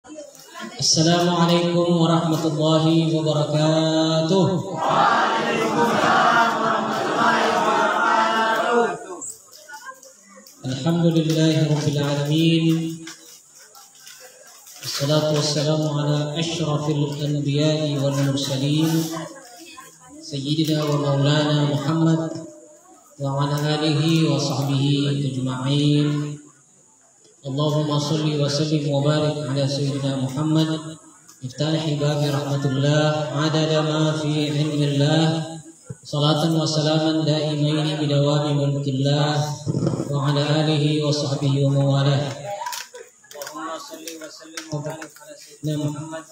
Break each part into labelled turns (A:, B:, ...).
A: Assalamualaikum warahmatullahi wabarakatuh. Alhamdulillahi rabbil alamin. Wassalatu wassalamu ala asyrafil anbiya'i wal mursalin sayyidina wa maulana Muhammad wa ala alihi wa sahbihi ajma'in. Allahumma salli wa sallim wa barik ala sayyidina Muhammad miftahi babi rahmatullah adada ma fi ilmillah salatan wa salaman daimaini bidawami mulkillah wa ala alihi wa sahbihi wa mawalah. Allahumma salli wa sallim wa barik ala sayyidina Muhammad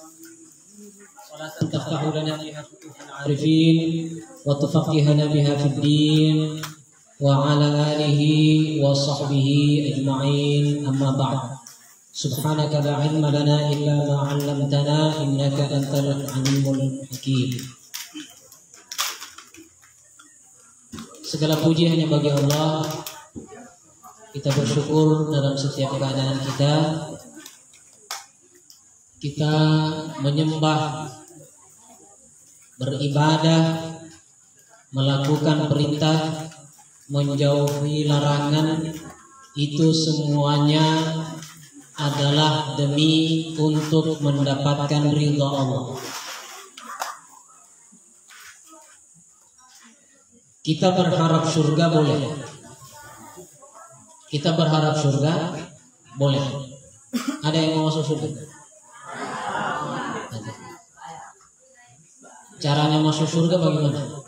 A: salatan taftahu lana biha futuhal arifin wa tufaqihana biha fid din wa ala alihi wa sahbihi ajma'in, amma ba'd. Subhanaka la ilma lana illa ma 'allamtana innaka antal alimul hakim. Segala puji hanya bagi Allah. Kita bersyukur dalam setiap keadaan kita. Kita menyembah, beribadah, melakukan perintah, menjauhi larangan, itu semuanya adalah demi untuk mendapatkan ridha Allah. Kita berharap surga boleh. Kita berharap surga boleh. Ada yang mau masuk surga? Ada. Caranya masuk surga bagaimana?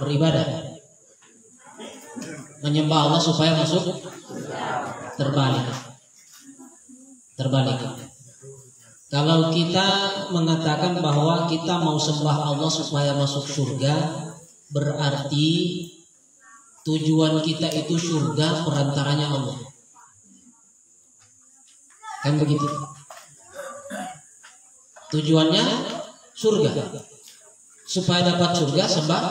A: Beribadah, menyembah Allah supaya masuk. Terbalik. Kalau kita mengatakan bahwa kita mau sembah Allah supaya masuk surga, berarti tujuan kita itu surga, perantaranya Allah. Kan begitu? Tujuannya surga. Supaya dapat surga sembah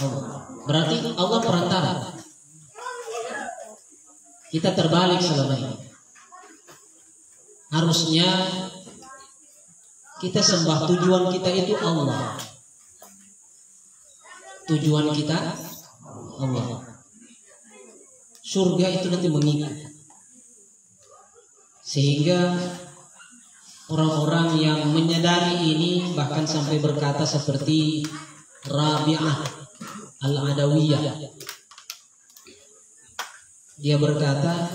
A: Allah. Berarti Allah perantara. Kita terbalik selama ini. Harusnya kita sembah, tujuan kita itu Allah. Tujuan kita Allah. Surga itu nanti mengikut. Sehingga orang-orang yang menyadari ini bahkan sampai berkata seperti Rabi'ah Al-Adawiyah. Dia berkata,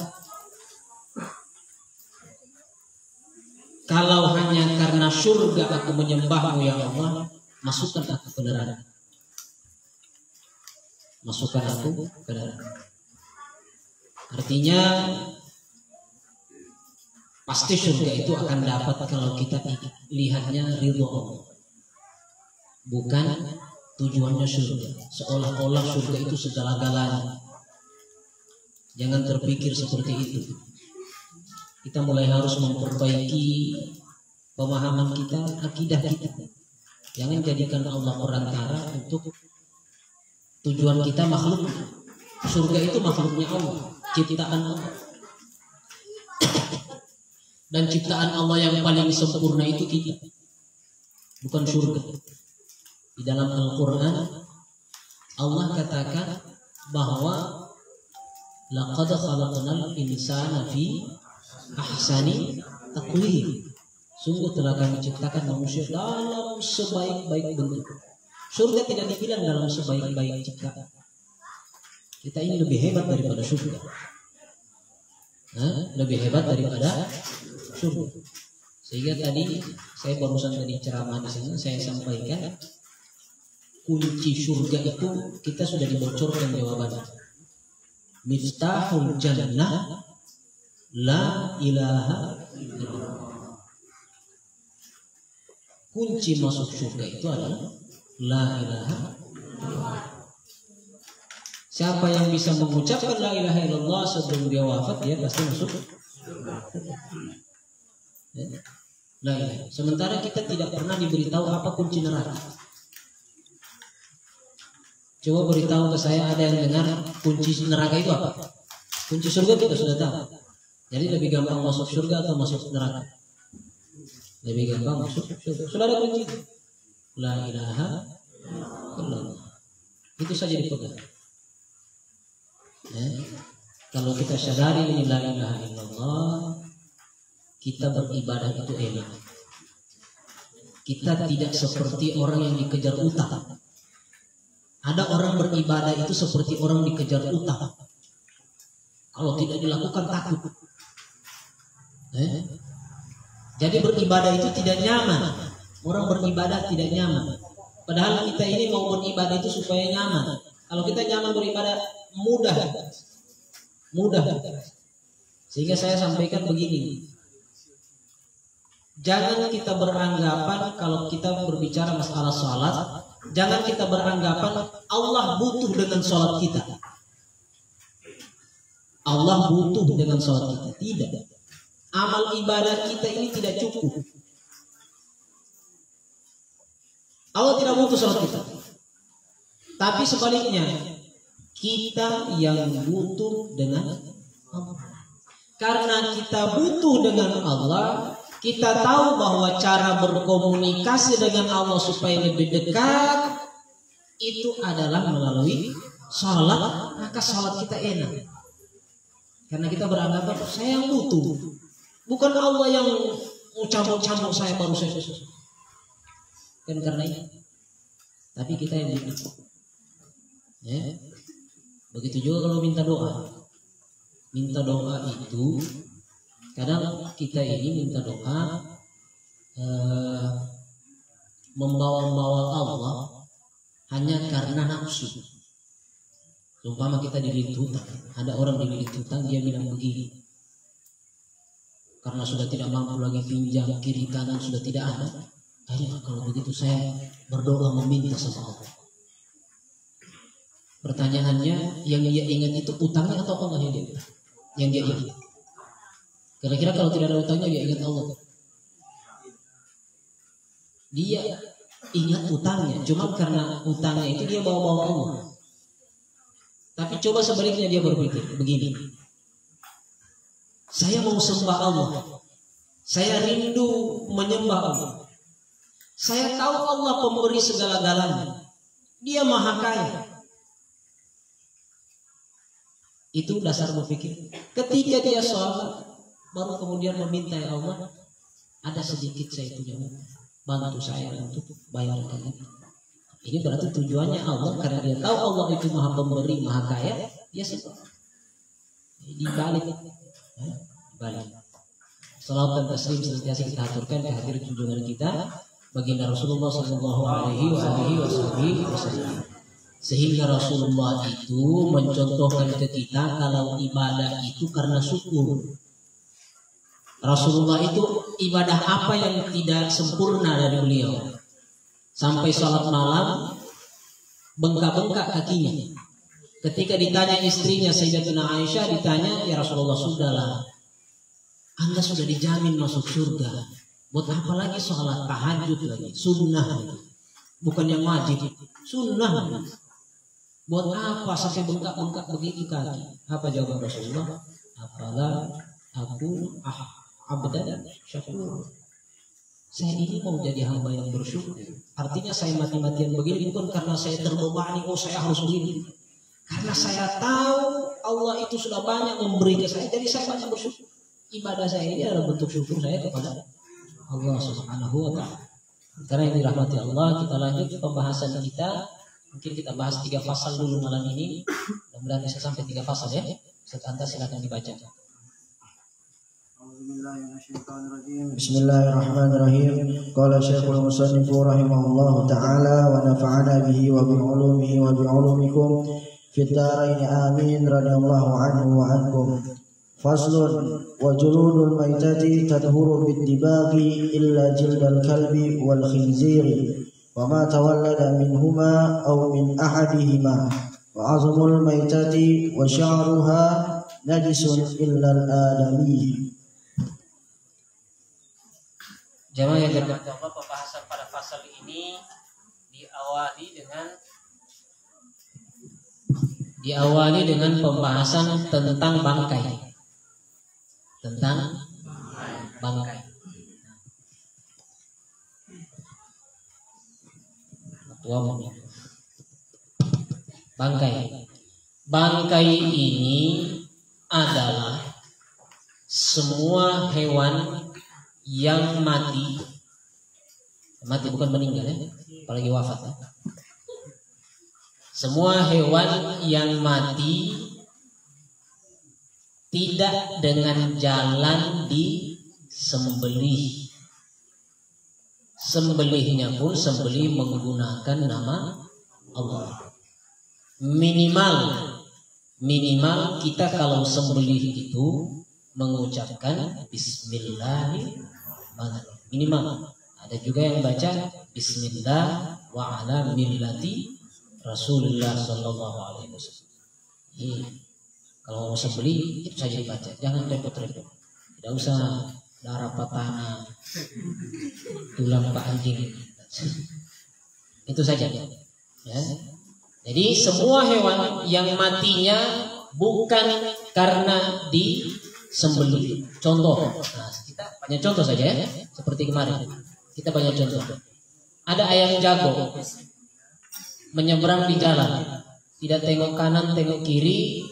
A: kalau hanya karena surga aku menyembahmu ya Allah, masukkan aku ke neraka. Masukkan aku ke neraka. Artinya pasti surga itu akan dapat kalau kita lihatnya ridho Allah. Bukan tujuannya surga. Seolah-olah surga itu segala-galanya. Jangan terpikir seperti itu. Kita mulai harus memperbaiki pemahaman kita, akidah kita. Jangan jadikan Allah perantara untuk tujuan kita makhluk. Surga itu makhluknya Allah, ciptaan Allah. Dan ciptaan Allah yang paling sempurna itu kita, bukan surga. Di dalam Al-Quran Allah katakan bahwa laqad khalaqnal insana fi ahsani taqwim. Sungguh telah kami ciptakan manusia dalam sebaik-baik bentuk. Surga tidak dibilang dalam sebaik-baik ciptaan. Kita ini lebih hebat daripada surga. Lebih hebat daripada surga. Sehingga tadi saya barusan tadi ceramah di sini saya sampaikan kunci surga itu kita sudah dibocorkan jawabannya. Miftahul jannah la ilaha illallah. Kunci masuk surga itu adalah la ilaha illallah. Siapa yang bisa mengucapkan la ilaha illallah sebelum dia wafat, dia pasti masuk la ilaha. Sementara kita tidak pernah diberitahu apa kunci neraka. Coba beritahu ke saya, ada yang dengar kunci neraka itu apa? Kunci surga kita sudah tahu. Jadi lebih gampang masuk surga atau masuk neraka? Lebih gampang masuk surga. Sudah ada kunci. La ilaha illallah. Itu saja dipegang. Ya. Kalau kita sadari ini la ilaha illallah, kita beribadah itu enak. Kita tidak seperti orang yang dikejar utang. Ada orang beribadah itu seperti orang dikejar utang. Kalau tidak dilakukan takut. Jadi beribadah itu tidak nyaman. Orang beribadah tidak nyaman. Padahal kita ini mau beribadah itu supaya nyaman. Kalau kita nyaman beribadah mudah. Sehingga saya sampaikan begini. Jangan kita beranggapan kalau kita berbicara masalah salat, jangan kita beranggapan Allah butuh dengan salat kita. Allah butuh dengan salat kita. Tidak. Amal ibadah kita ini tidak cukup. Allah tidak butuh salat kita. Tapi sebaliknya, kita yang butuh dengan Allah. Karena kita butuh dengan Allah, kita tahu bahwa cara berkomunikasi dengan Allah supaya lebih dekat itu adalah melalui salat, maka salat kita enak. Karena kita beranggapan saya yang butuh, bukan Allah yang campur-campur saya baru saya. Kan karena itu. Tapi kita yang butuh. Ya. Begitu juga kalau minta doa. Minta doa itu kadang kita ini minta doa membawa-bawa Allah hanya karena nafsu. Umpama kita dililit hutang, ada orang dililit hutang, dia bilang begini, karena sudah tidak mampu lagi pinjam, kiri kanan sudah tidak ada. Jadi kalau begitu saya berdoa meminta sama Allah. Pertanyaannya, yang dia ingat itu utangnya atau Allah yang dia ingat? Yang dia ingat. Kira-kira kalau tidak ada utangnya dia ingat Allah. Dia ingat utangnya, cuma karena utangnya itu dia bawa-bawa Allah. Tapi coba sebaliknya dia berpikir begini. Saya mau sembah Allah. Saya rindu menyembah Allah. Saya tahu Allah pemberi segala-galanya. Dia maha kaya. Itu dasar berpikir. Ketika dia sholat, baru kemudian meminta, ya Allah, ada sedikit saya punya, bantu saya untuk bayarkan itu. Ini berarti tujuannya Allah, karena dia tahu Allah itu maha pemberi, maha kaya, dia sembah. Dibalik. Salawat dan taslim senantiasa kita aturkan kehadiran junjungan kita baginda Rasulullah sallallahu alaihi wasallam. Sehingga Rasulullah itu mencontohkan ke kita kalau ibadah itu karena syukur. Rasulullah itu ibadah apa yang tidak sempurna dari beliau? Sampai salat malam bengkak-bengkak kakinya. Ketika ditanya istrinya Sayyidatuna Aisyah, ditanya, ya Rasulullah, sudahlah, Anda sudah dijamin masuk surga. Buat apa lagi salat tahajud lagi? Sunnah, bukan yang wajib. Sunnah. Buat apa sampai bengkak-bengkak begitu kaki? Apa jawaban Rasulullah? Apalah aku abdan syakur. Saya ini mau jadi hamba yang bersyukur. Artinya saya mati-matian begini bukan karena saya terbebani, oh saya harus begini. Karena saya tahu Allah itu sudah banyak memberi ke saya, jadi saya banyak bersyukur. Ibadah saya ini adalah bentuk syukur saya kepada Allah Subhanahu wa ta'ala. Karena yang dirahmati Allah, kita lanjut pembahasan kita. Mungkin kita bahas 3 pasal dulu malam ini. Mudah-mudahan bisa sampai 3 pasal ya. Ustaz Anta silakan dibaca.
B: Bismillahirrahmanirrahim. Qala Syekhul Musannif rahimahullahu taala wa nafa'ana bihi wa bi ulumihi wa bi ulumikum fid dharain amin radhiyallahu anhu wa ankum. Faslun wa juludul maitati tadhuru bid dibaghi illa jildal kalbi wal khinziri wa ma tawallada minhuma aw min ahadihima wa azmul maitati wa sya'ruha najisun illa al-adami.
A: Jamaah yang dirahmati Allah, pembahasan pada pasal ini diawali dengan pembahasan tentang bangkai. tentang bangkai. Bangkai. Bangkai ini adalah semua hewan yang mati bukan meninggal ya, apalagi wafat ya. Semua hewan yang mati tidak dengan jalan disembelih. Sembelihnya pun sembelih menggunakan nama Allah. Minimal kita kalau sembelih itu mengucapkan Bismillahirrahmanirrahim. Minimal. Ada juga yang baca Bismillah wa ala millati Rasulullah sallallahu alaihi wasallam. Kalau mau sembelih itu saja dibaca, jangan repot-repot. Tidak usah darah patah, tulang pak anjing. Itu saja ya. Jadi semua hewan yang matinya bukan karena disembelih. Contoh, kita banyak contoh saja ya. Seperti kemarin kita banyak contoh. Ada ayam jago menyeberang di jalan, tidak tengok kanan, tengok kiri,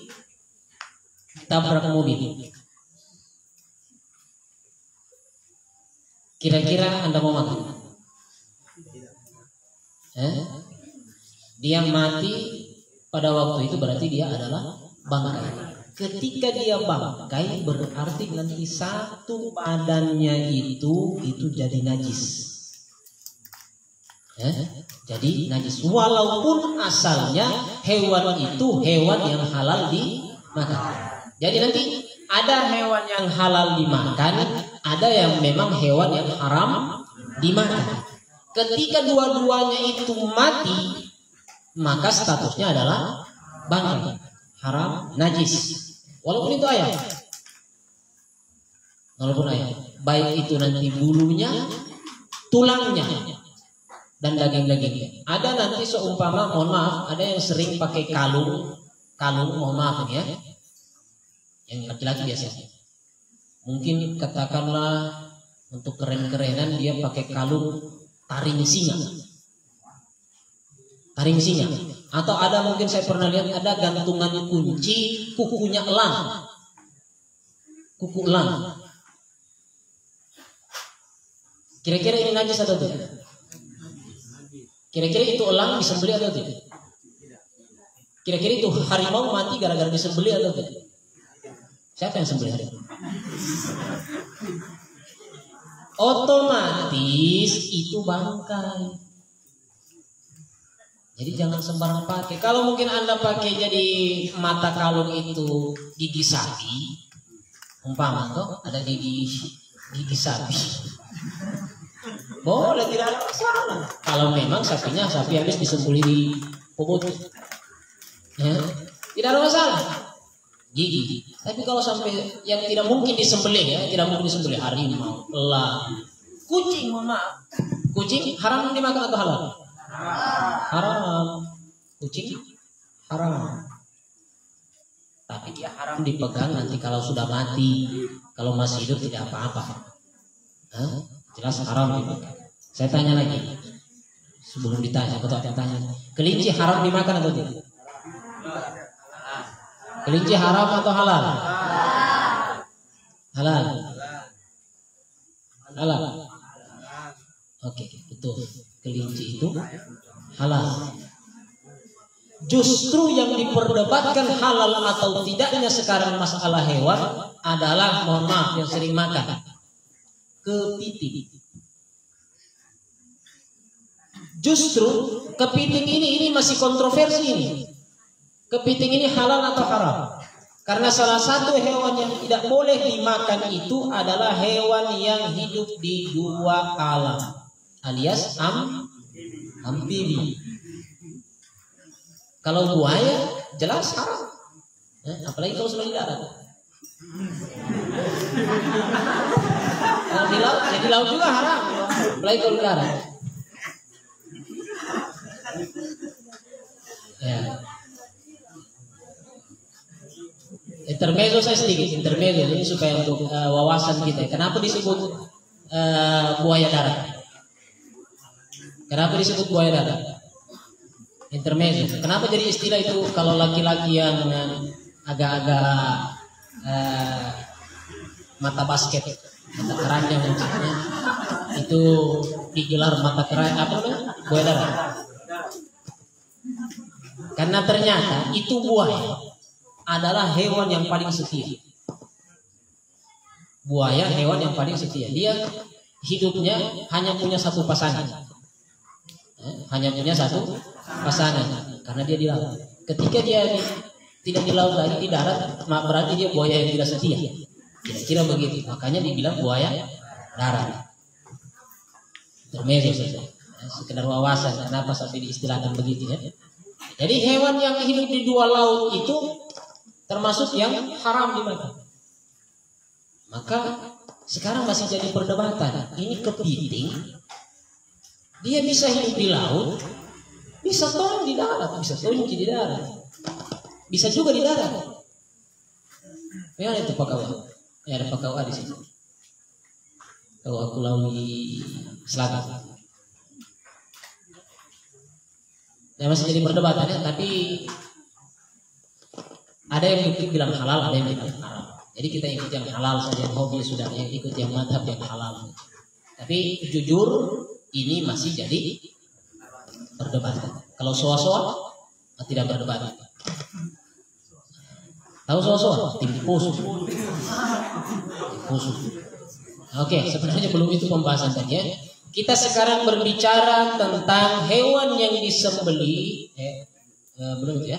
A: tabrak mobil. Kira-kira Anda mau makan? Dia mati pada waktu itu berarti dia adalah bangkai. Ketika dia bangkai berarti nanti satu badannya itu jadi najis. Jadi najis. Walaupun asalnya hewan itu hewan yang halal dimakan. Jadi nanti ada hewan yang halal dimakan, ada yang memang hewan yang haram dimakan. Ketika dua-duanya itu mati, maka statusnya adalah bangkai, haram, najis. Walaupun itu ayam. Baik itu nanti bulunya, tulangnya, dan daging-dagingnya. Ada nanti seumpama, mohon maaf, ada yang sering pakai kalung, mohon maaf ya, yang laki-laki biasanya. Mungkin katakanlah untuk keren-kerenan dia pakai kalung taring singa. Atau ada mungkin saya pernah lihat ada gantungan kunci kukunya elang. Kuku elang. Kira-kira ini najis atau tidak? Kira-kira itu elang disembelih atau tidak? Kira-kira itu harimau mati gara-gara disembelih atau tidak? Siapa yang sembelih harimau? Otomatis itu bangkai. Jadi jangan sembarang pakai. Kalau mungkin Anda pakai jadi mata kalung itu gigi sapi, umpama tuh ada gigi sapi, boleh, tidak ada masalah. Kalau memang sapi habis disembelih di pobot, ya, tidak ada masalah. Gigi. Tapi kalau sampai yang tidak mungkin disembelih harimau, elang, kucing, mohon maaf. Kucing haram dimakan atau halal? Haram. Kucing haram. Tapi dia haram dipegang nanti kalau sudah mati. Kalau masih hidup tidak apa-apa. Jelas haram dipegang. Saya tanya lagi. Sebelum ditanya, betul yang tanya. Kelinci haram dimakan atau tidak? Kelinci haram atau halal? Halal. Oke, betul. Kelinci itu halal. Justru yang diperdebatkan halal atau tidaknya sekarang masalah hewan adalah, mohon maaf, yang sering makan kepiting. Justru kepiting ini masih kontroversi ini. Kepiting ini halal atau haram? Karena salah satu hewan yang tidak boleh dimakan itu adalah hewan yang hidup di dua alam, alias amfibi. Kalau buaya jelas haram, apalagi kalau sudah di darat. Kalau di laut, jadi laut juga haram, apalagi kalau di darat. Ya. Intermezzo saya sedikit, intermezzo ini supaya untuk wawasan kita. Kenapa disebut buaya darat? Kenapa disebut buaya darat? Intermezzo. Kenapa jadi istilah itu kalau laki-laki yang agak-agak mata basket, mata keranjang maksudnya, itu digelar mata keranjang apa namanya? Buaya darat. Karena ternyata itu buaya adalah hewan yang paling setia. Buaya hewan yang paling setia. Dia hidupnya hanya punya satu pasangan. Hanya punya satu pasangan. Karena dia di laut. Ketika dia tidak di laut lagi, di darat, berarti dia buaya yang tidak setia. Kira-kira begitu. Makanya dibilang buaya darat. Intermezzo saja. Sekedar wawasan. Kenapa sampai diistilahkan begitu ya? Jadi hewan yang hidup di dua laut itu termasuk yang haram dimakan. Maka sekarang masih jadi perdebatan. Ini kepiting, dia bisa hidup di laut, bisa tong di darat, bisa tunci di darat, bisa juga di darat. Memang itu Pak Kawa. Ya ada Pak Kawa di sini. Kawa Kulawi Selatan. Ya masih jadi perdebatannya, tapi ada yang bilang halal, ada yang bilang haram. Jadi kita ikut yang halal saja, hobi sudah, yang ikut yang madhab yang halal. Tapi jujur ini masih jadi perdebatan. Kalau soa-soa tidak berdebat. Tahu soa-soa? Timpus. Oke, sebenarnya belum itu pembahasan tadi ya. Kita sekarang berbicara tentang hewan yang disembeli, belum itu ya.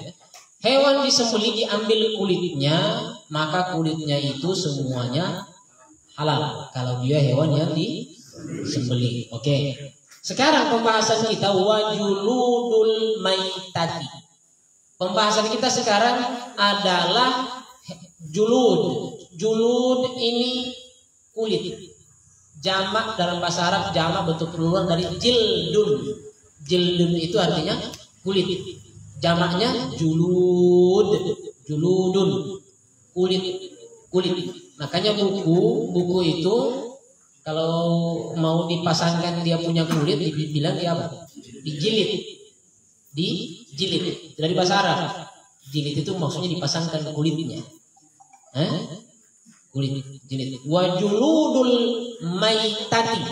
A: Hewan disembeli diambil kulitnya, maka kulitnya itu semuanya halal. Kalau dia hewan yang disembeli. Oke. Sekarang pembahasan kita wajuludul maitati. Pembahasan kita sekarang adalah julud. Julud ini kulit. Jamak dalam bahasa Arab, jamak bentuk plural dari jildun. Jildun itu artinya kulit. Jamaknya julud, juludun, kulit. Makanya buku itu kalau mau dipasangkan dia punya kulit, dibilang dia apa? Dijilid. Dijilid. Dari bahasa Arab. Jilid itu maksudnya dipasangkan kulitnya. Kulit jilid. Wa juludul maitati.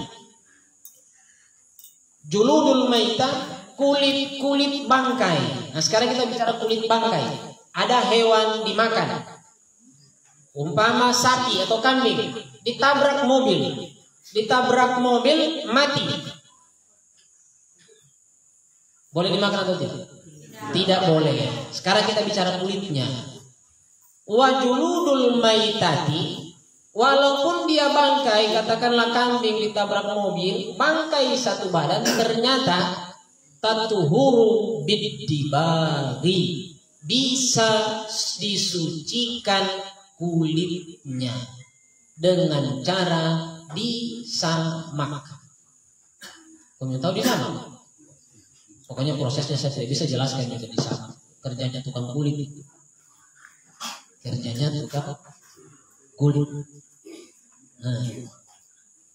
A: Juludul maitah, kulit bangkai. Nah, sekarang kita bicara kulit bangkai. Ada hewan dimakan. Umpama sapi atau kambing ditabrak mobil. Ditabrak mobil mati. Boleh dimakan atau tidak? Tidak boleh. Sekarang kita bicara kulitnya. Wajuludul maitati, walaupun dia bangkai, katakanlah kambing ditabrak mobil, bangkai satu badan, ternyata tatuhuru bidibari, bisa disucikan kulitnya dengan cara disamak. Kamu tahu disamak? Pokoknya prosesnya saya tidak bisa jelaskan itu disamak. Kerjanya tukang kulit itu. Kerjanya tukang kulit. Nah,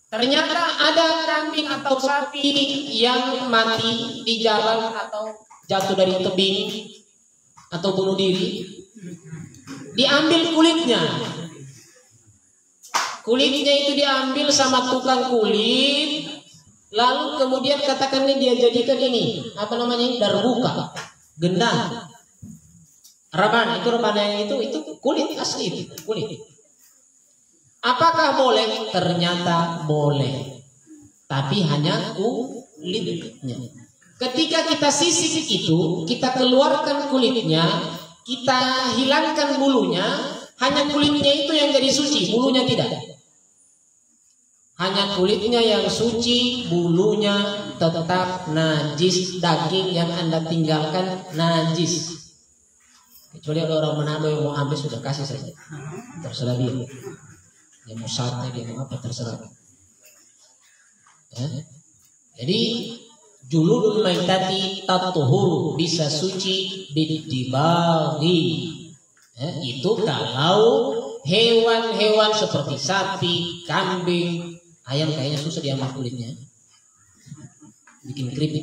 A: ternyata ada kambing atau sapi yang mati di jalan atau jatuh dari tebing atau bunuh diri. Diambil kulitnya. Kulitnya itu diambil sama tukang kulit. Lalu kemudian katakannya dia jadikan ini, apa namanya? Darbuka, gendang. Rebana yang itu kulit asli itu, kulit. Apakah boleh? Ternyata boleh. Tapi hanya kulitnya. Ketika kita sisik itu, kita keluarkan kulitnya, kita hilangkan bulunya, hanya kulitnya itu yang jadi suci, bulunya tidak. Hanya kulitnya yang suci, bulunya tetap najis, daging yang Anda tinggalkan najis. Kecuali ada orang Manado yang mau ambil, sudah kasih saja. Terserah dia. Dia mau sate, dia mau apa, terserah. Ya. Jadi juludul maitati tatuhuru, bisa suci bidibari, Itu kalau hewan-hewan seperti sapi, kambing, ayam kayaknya susah diambil kulitnya, bikin keripik.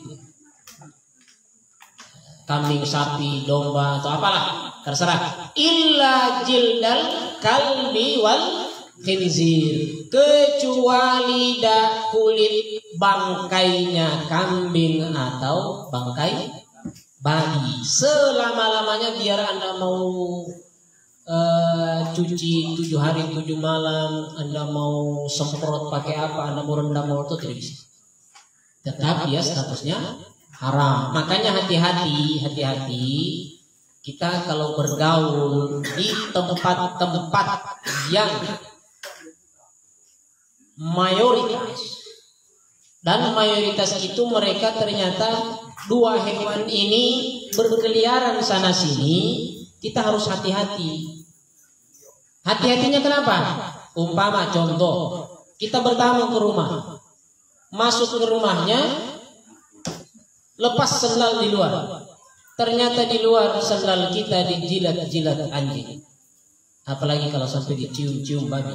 A: Kambing, sapi, domba atau apalah terserah. Illa jildal kalbi wal khinzir, kecuali kulit bangkainya kambing atau bangkai babi. Selama-lamanya biar Anda mau cuci 7 hari 7 malam, Anda mau semprot pakai apa, Anda mau rendam itu tidak bisa. Tetap dia statusnya haram. Makanya hati-hati kita kalau bergaul di tempat-tempat yang mayoritas itu mereka ternyata dua hewan ini berkeliaran sana sini, kita harus hati-hati. Hati-hatinya kenapa? Umpama contoh, kita bertamu ke rumah, masuk ke rumahnya, lepas sendal di luar, ternyata di luar sendal kita dijilat-jilat anjing, apalagi kalau sampai dicium-cium babi.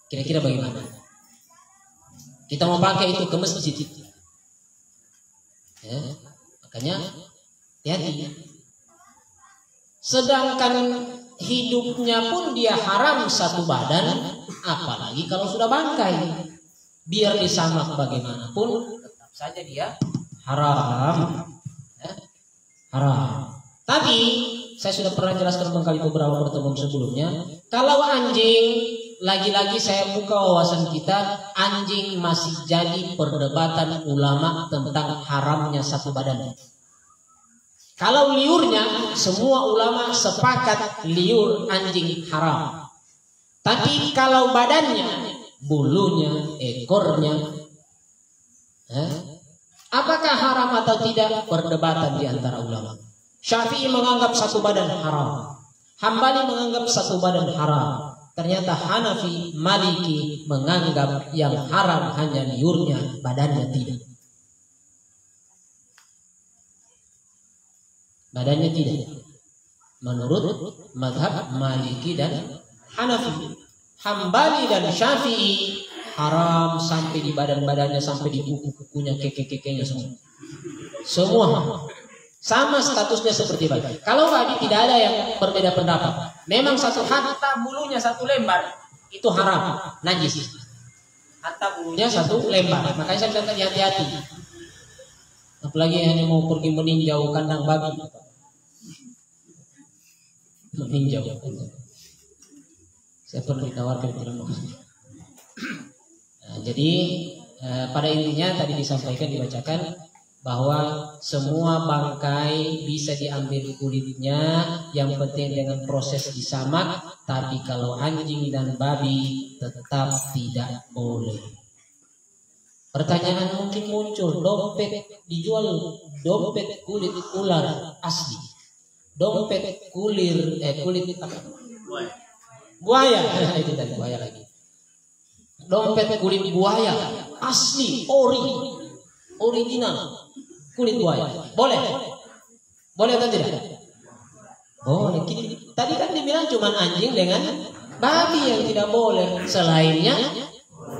A: Kira-kira bagaimana? Kita mau pakai itu ke masjid, makanya hati-hati. Sedangkan hidupnya pun dia haram satu badan, apalagi kalau sudah bangkai. Biar disamak bagaimanapun, tetap saja dia haram. Haram. Tapi saya sudah pernah jelaskan kali beberapa pertemuan sebelumnya, kalau anjing, lagi-lagi saya buka wawasan kita, anjing masih jadi perdebatan ulama tentang haramnya satu badan. Kalau liurnya, semua ulama sepakat liur anjing haram. Tapi kalau badannya, bulunya, ekornya, apakah haram atau tidak? Perdebatan di antara ulama. Syafi'i menganggap satu badan haram, Hambali menganggap satu badan haram. Ternyata Hanafi, Maliki menganggap yang haram hanya liurnya, badannya tidak. Badannya tidak. Menurut mazhab Maliki dan Hanafi. Hambali dan Syafi'i haram sampai di badan-badannya, sampai di kuku-kukunya, keke-kekenya semua. Semua sama statusnya seperti babi. Kalau babi tidak ada yang berbeda pendapat. Memang satu hatta bulunya satu lembar itu haram, najis. Hatta bulunya satu lembar. Makanya saya bilang tadi hati-hati. Apalagi hanya mau pergi meninjau kandang babi. Meninjau. Saya pernah ditawarkan tidak mau. Jadi pada intinya tadi disampaikan, dibacakan bahwa semua bangkai bisa diambil kulitnya, yang penting dengan proses disamak. Tapi kalau anjing dan babi tetap tidak boleh. Pertanyaan mungkin muncul, dompet dijual, dompet kulit ular asli, dompet kulit apa? Buaya. Itu tadi buaya lagi. Dompet kulit buaya asli, original kulit buaya. Boleh? Boleh atau tidak? Boleh. Tadi kan dibilang cuma anjing dengan babi yang tidak boleh. Selainnya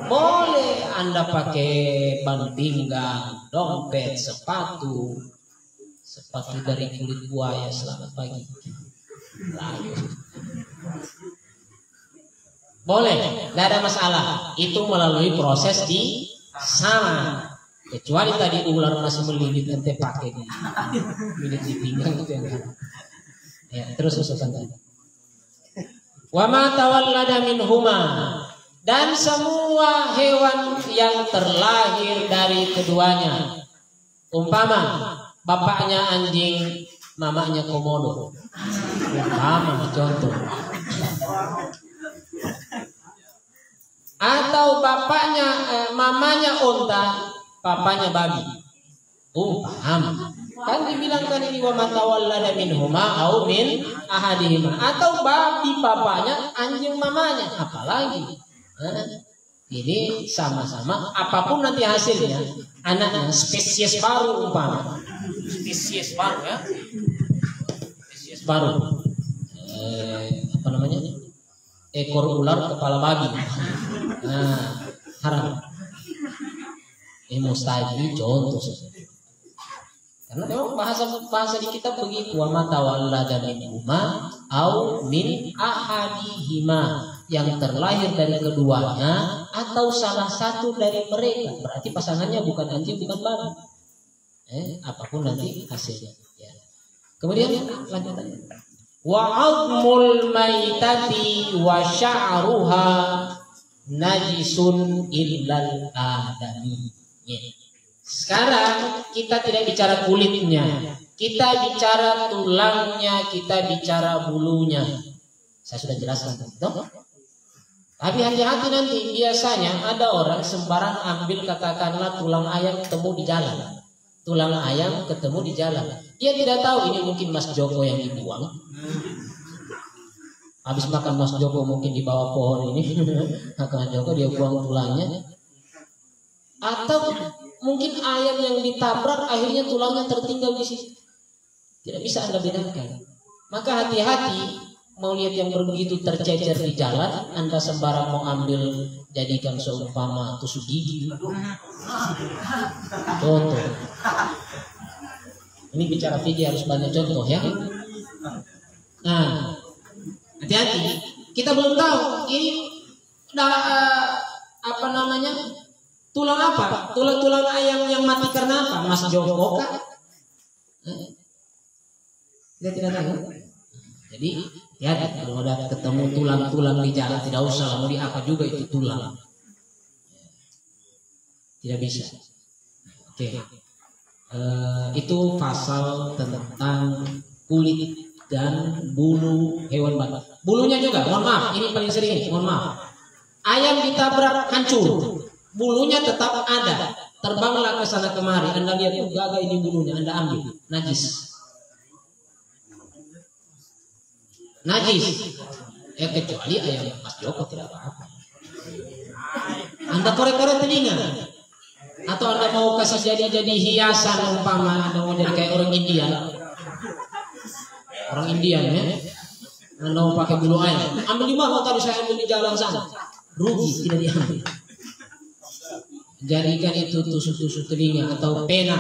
A: boleh. Anda pakai ban pinggang, dompet, sepatu dari kulit buaya. Selamat pagi. Boleh, tidak ada masalah. Itu melalui proses di sama. Kecuali tadi ular masih melilit, nanti pakai di milit di pinggang itu yang kan. Ya, terus usukan tadi. Wa ma tawallada minhuma, dan semua hewan yang terlahir dari keduanya. Umpama bapaknya anjing, mamanya komodo. Umpama contoh. Atau bapaknya mamanya unta, papanya babi. Paham. Kan dibilang kan ini wa matawallada minhuma au min ahadihima. Atau babi bapaknya, anjing mamanya. Apalagi ini sama-sama, apapun nanti hasilnya, anaknya spesies baru umpama. Spesies baru ya. separuh. Apa namanya? Ekor ular kepala babi. Nah, haram. Ini mustahil, ini contoh. Karena memang bahasa di kitab begitu, wa ma tawallada minhuma au min ahadihima, yang terlahir dari keduanya atau salah satu dari mereka. Berarti pasangannya bukan anjing, bukan babi. Apapun nanti hasilnya. Ya. Kemudian lanjutannya. Wa 'azmul maitati wa sya'ruha najisun illal adami. Ya. Sekarang kita tidak bicara kulitnya, kita bicara tulangnya, kita bicara bulunya. Saya sudah jelaskan toh. Tapi hati-hati nanti, biasanya ada orang sembarang ambil katakanlah tulang ayam ketemu di jalan. Tulang ayam ketemu di jalan. Dia tidak tahu ini mungkin Mas Joko yang dibuang. Habis makan Mas Joko mungkin di bawah pohon ini, Mas Joko dia buang tulangnya. Atau mungkin ayam yang ditabrak akhirnya tulangnya tertinggal di situ. Tidak bisa Anda bedakan. Maka hati-hati, mau lihat yang begitu tercecer di jalan, Anda sembarang mau ambil jadikan seumpama tusuk gigi. Contoh. Ini bicara fikih harus banyak contoh ya. Nah, hati-hati. Kita belum tahu ini apa namanya? Tulang apa? Tulang ayam yang mati karena apa? Mas Joko kah? Kita tidak tahu. Jadi ya kalau ada ketemu tulang-tulang di jalan tidak usah mau diapa juga itu tulang. Tidak bisa. Oke. Itu pasal tentang kulit dan bulu hewan babi. Bulunya juga, mohon maaf, ini paling sering ini, mohon maaf. Ayam ditabrak hancur. Bulunya tetap ada, terbanglah ke sana kemari. Anda lihat gagah ini bulunya, Anda ambil, najis. Kecuali ayam Mas Joko tidak apa-apa. Anda korek-korek telinga, atau Anda mau kasih jadi hiasan umpama Anda mau jadi kayak orang Indian ya. Anda mau pakai bulu ayam, ambil di mana? Tadi saya ambil di jalan sana, rugi tidak diambil. Jadikan itu tusuk-tusuk telinga atau pena,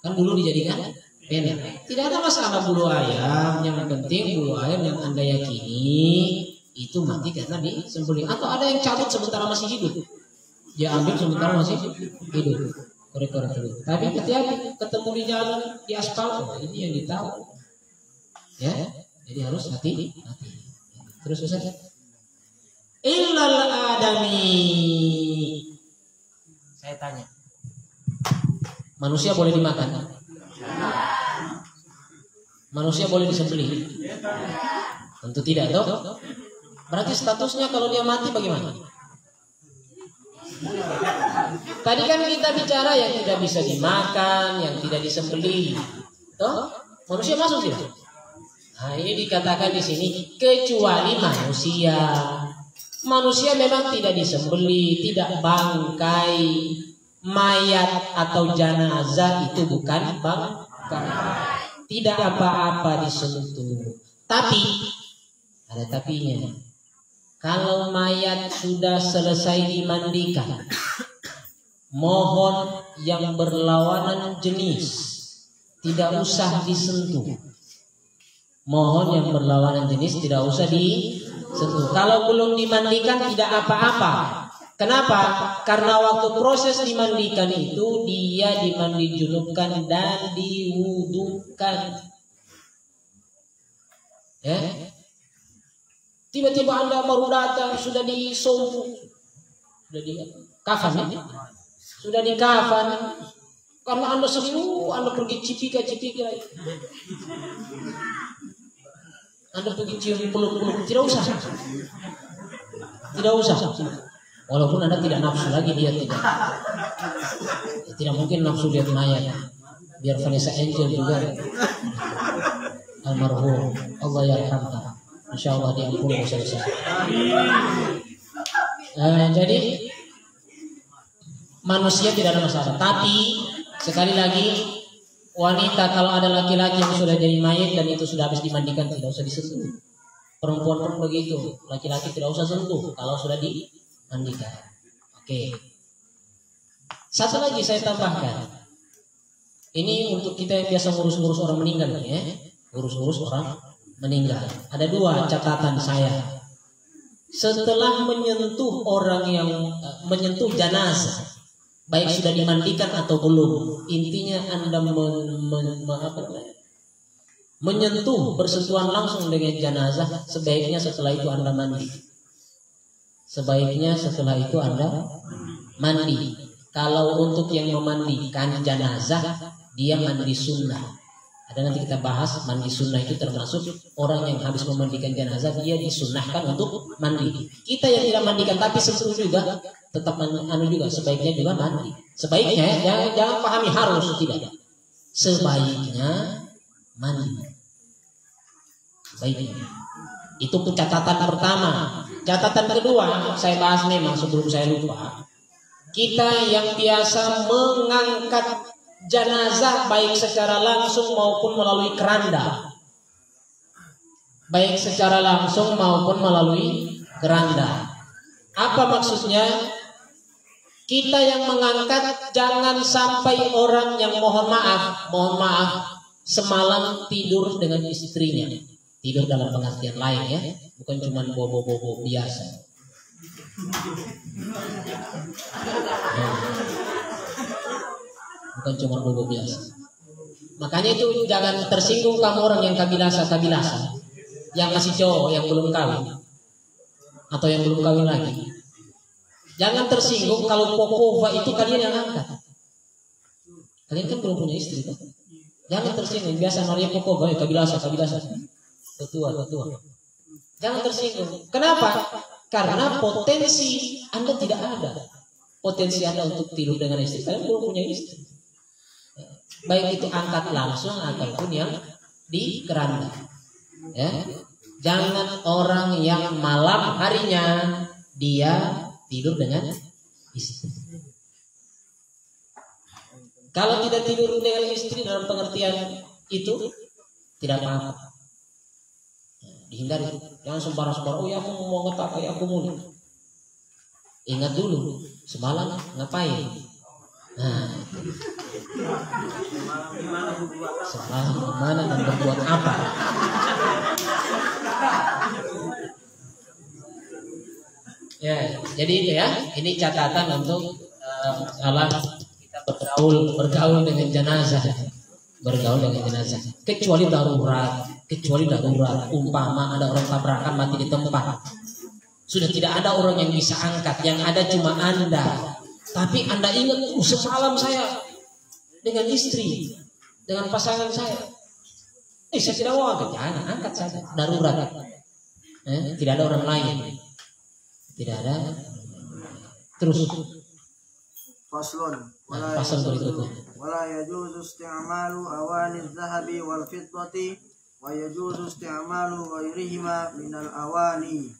A: kan dulu dijadikan pena. Tidak ada masalah bulu ayam, yang penting bulu ayam yang Anda yakini itu mati karena disembelih. Atau ada yang cabut sementara masih hidup, dia ambil sementara masih hidup. Korek-korek dulu. Tapi hati-hati, ketemu di jalan di aspal, ini yang ditahu. Ya, jadi harus hati-hati. Terus Ustaz. Illal adami. Saya tanya, manusia boleh dimakan? Manusia boleh disembelih? Tentu tidak, toh? Berarti statusnya kalau dia mati bagaimana? Tadi kan kita bicara yang tidak bisa dimakan, yang tidak disembelih, toh? Manusia masuk tidak? Nah, ini dikatakan di sini kecuali manusia. Manusia memang tidak disembelih, tidak bangkai, mayat atau jenazah itu bukan bangkai. Tidak apa-apa disentuh. Tapi ada tapinya. Kalau mayat sudah selesai dimandikan, mohon yang berlawanan jenis tidak usah disentuh. Mohon yang berlawanan jenis tidak usah disentuh. Kalau belum dimandikan tidak apa-apa. Kenapa? Karena waktu proses dimandikan itu dia dimandi junubkan dan diwudukan. Ya. Tiba-tiba Anda baru datang sudah disompu, sudah di kafan, ya? Sudah di kafan. Karena Anda sering, Anda pergi cipika. Anda pergi cium peluk-peluk, tidak usah. Walaupun Anda tidak nafsu lagi, dia tidak mungkin nafsu lihat mayat. Biar Vanessa Angel juga almarhum, Allah yarhamha, insyaallah diampuni dosa-dosa. Jadi manusia tidak ada masalah. Tapi sekali lagi wanita kalau ada laki-laki yang sudah jadi mayit dan itu sudah habis dimandikan tidak usah disentuh. Perempuan pun begitu, laki-laki tidak usah sentuh kalau sudah dimandikan. Oke. Satu lagi saya tambahkan. Ini untuk kita yang biasa ngurus-ngurus orang meninggal ya. Ngurus-ngurus orang meninggal. Ada dua catatan saya. Setelah menyentuh orang yang menyentuh jenazah, baik sudah dimandikan atau belum, intinya Anda menyentuh bersentuhan langsung dengan jenazah, sebaiknya setelah itu Anda mandi. Sebaiknya setelah itu Anda mandi. Kalau untuk yang memandikan jenazah, dia mandi sunnah. Ada nanti kita bahas mandi sunnah itu termasuk orang yang habis memandikan jenazah dia disunnahkan untuk mandi. Kita yang tidak mandikan tapi sentuh juga tetap juga sebaiknya juga mandi. Sebaiknya jangan pahami harus tidak. Sebaiknya mandi. Baiknya. Itu catatan pertama. Catatan kedua saya bahas memang sebelum saya lupa. Kita yang biasa mengangkat jenazah baik secara langsung maupun melalui keranda. Baik secara langsung maupun melalui keranda. Apa maksudnya? Kita yang mengangkat jangan sampai orang yang mohon maaf semalam tidur dengan istrinya. Tidur dalam pengertian lain ya, bukan cuma bobo-bobo biasa. Bukan cuma bobo biasa. Makanya itu jangan tersinggung kamu orang yang kabilasa, yang masih cowok yang belum kawin atau yang belum kawin lagi. Jangan tersinggung kalau pokova itu kalian yang angkat. Kalian kan belum punya istri kan? Jangan tersinggung. Biasa namanya pokova kabilasa. Tetua. Jangan tersinggung. Kenapa? Karena potensi Anda tidak ada. Potensi Anda untuk tidur dengan istri, kalian belum punya istri. Baik itu angkat langsung ataupun yang di keranda. Ya. Jangan orang yang malam harinya dia tidur dengan istri. Kalau tidak tidur dengan istri dalam pengertian itu tidak apa-apa. Dihindari. Jangan sembarang-sembarang. Oh ya aku mau ngetak, ya aku mau. Ingat dulu semalam ngapain? Nah, semalam kemana dan berbuat apa? Ya, jadi itu ya. Ini catatan untuk salah kita bergaul dengan jenazah. Kecuali darurat. Umpama ada orang tabrakan mati di tempat. Sudah tidak ada orang yang bisa angkat, yang ada cuma Anda. Tapi Anda ingat, semalam saya dengan istri, dengan pasangan saya. Saya tidak mau angkat, jangan angkat saja. Darurat. Tidak ada orang lain. Tidak ada. Terus. Pasal berikutnya.
B: Wala yajuzu isti'malu awani adh-dhahabi wal fiddati wa yajuzu isti'malu ghairihima minal awani.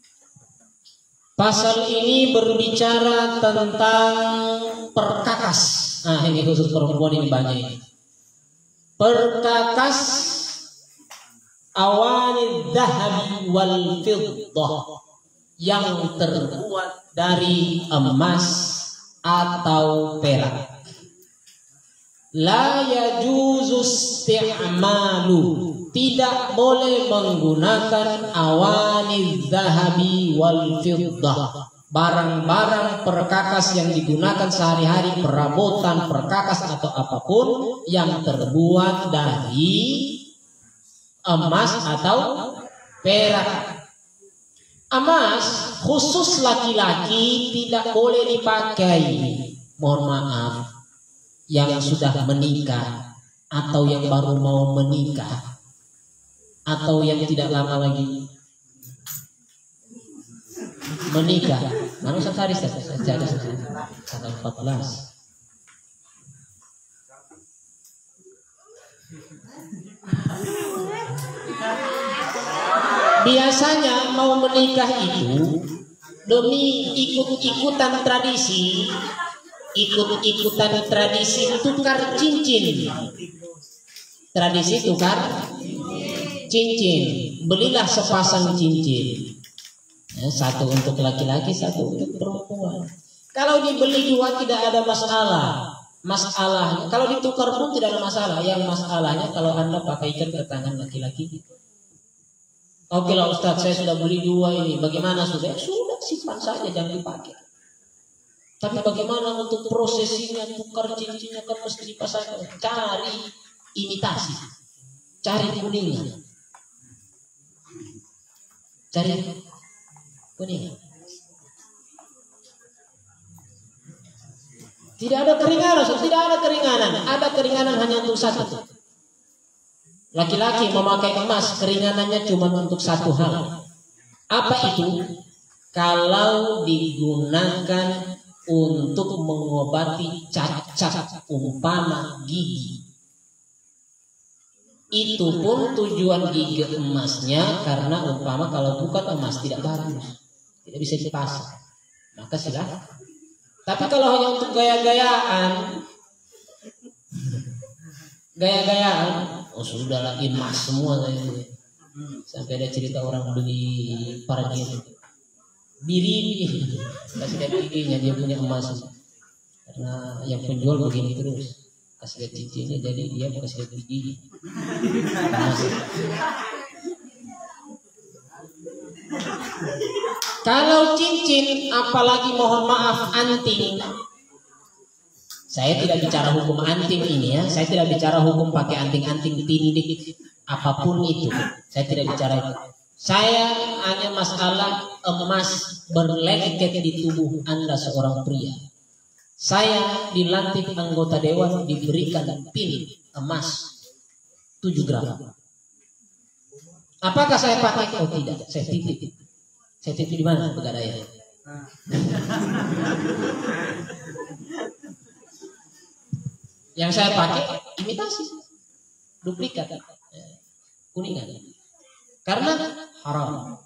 A: Pasal ini berbicara tentang perkakas. Nah, ini khusus perempuan ini banyak ini. Perkakas awani adh-dhahabi wal fiddah yang terbuat dari emas atau perak. La yajuzu isti'malu, tidak boleh menggunakan awani dzahabi wal fiddah, barang-barang perkakas yang digunakan sehari-hari, perabotan perkakas atau apapun yang terbuat dari emas atau perak. Emas khusus laki-laki tidak boleh dipakai. Mohon maaf, yang sudah menikah atau yang baru mau menikah atau yang tidak lama lagi menikah. Mana sehari saja tanggal 14. Biasanya mau menikah itu demi ikut-ikutan tradisi tukar cincin. Tradisi tukar cincin. Belilah sepasang cincin. Satu untuk laki-laki, satu untuk perempuan. Kalau dibeli dua tidak ada masalah. Masalahnya kalau ditukar pun tidak ada masalah. Yang masalahnya kalau Anda pakaikan ke tangan laki-laki. Oke lah Ustaz, saya sudah beli dua ini. Bagaimana sudah? Sudah simpan saja, jangan dipakai. Tapi bagaimana untuk prosesinya, tukar cincinnya kan mesti dipasangkan. Cari imitasi, cari kuningan, cari kuningan. Tidak ada keringanan, tidak ada keringanan. Ada keringanan hanya untuk satu. Laki-laki memakai emas, keringanannya cuma untuk satu hal. Apa itu? Kalau digunakan untuk mengobati cacat umpama gigi. Itu pun tujuan gigi emasnya karena umpama kalau bukan emas tidak bagus, tidak bisa dipasang. Maka silakan. Tapi kalau hanya untuk gaya-gayaan, oh sudahlah emas semua. Sampai ada cerita orang beli parkir diri, kasih lihat giginya dia punya emas. Karena yang penjual begini terus, kasih lihat cincinnya, jadi dia kasih lihat gigi. Kalau cincin, apalagi mohon maaf anting. Saya tidak bicara hukum anting ini ya. Saya tidak bicara hukum pakai anting-anting tindik apapun itu. Saya tidak bicara itu. Saya hanya masalah emas berlengket di tubuh Anda seorang pria. Saya dilantik anggota dewan diberikan pin emas 7 gram. Apakah saya pakai? Oh tidak, saya titip. Saya titip di mana? Pegadaian. Yang saya pakai imitasi, duplikat, kuningan. Karena haram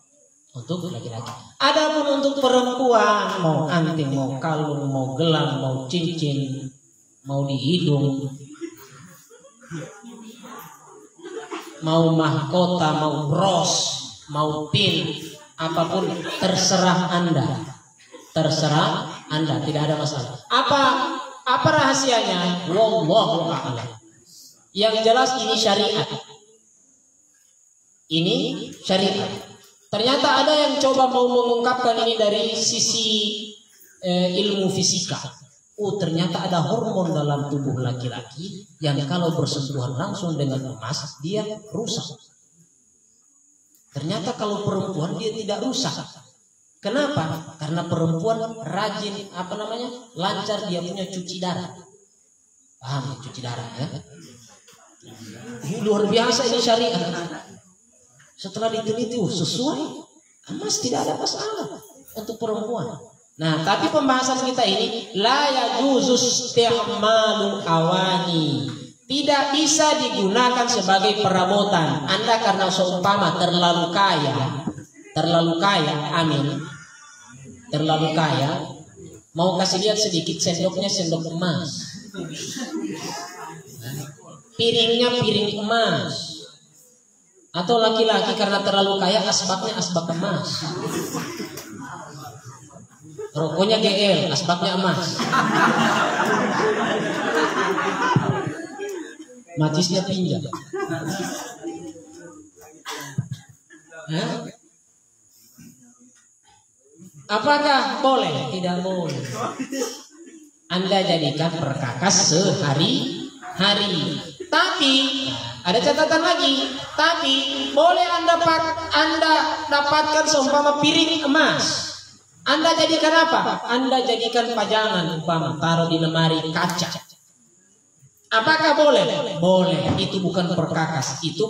A: untuk laki-laki. Adapun untuk perempuan, mau anting, mau kalung, mau gelang, mau cincin, mau di hidung, mau mahkota, mau bros, mau pin, apapun terserah Anda. Terserah Anda, tidak ada masalah. Apa rahasianya? Wallahu a'lam. Yang jelas ini syariat. Ini syariat. Ternyata ada yang coba mau mengungkapkan ini dari sisi ilmu fisika. Oh, ternyata ada hormon dalam tubuh laki-laki yang kalau bersentuhan langsung dengan emas dia rusak. Ternyata kalau perempuan dia tidak rusak. Kenapa? Karena perempuan rajin, lancar dia punya cuci darah. Paham cuci darah ya? Ini luar biasa ini syariat. Setelah diteliti sesuai, emas tidak ada masalah untuk perempuan. Nah, tapi pembahasan kita ini la yajuzus isti'malu awani. Tidak bisa digunakan sebagai perabotan. Anda karena seumpama terlalu kaya, amin. Terlalu kaya, mau kasih lihat sedikit sendoknya sendok emas. Piringnya piring emas. Atau laki-laki karena terlalu kaya asbaknya asbak emas. Rokoknya GL, asbaknya emas. Macisnya pinjam. Apakah boleh? Tidak boleh. Anda jadikan perkakas sehari-hari. Tapi ada catatan lagi. Tapi boleh Anda dapatkan seumpama piring emas. Anda jadikan apa? Anda jadikan pajangan, umpama taruh di lemari kaca. Apakah boleh? Boleh. Itu bukan perkakas, itu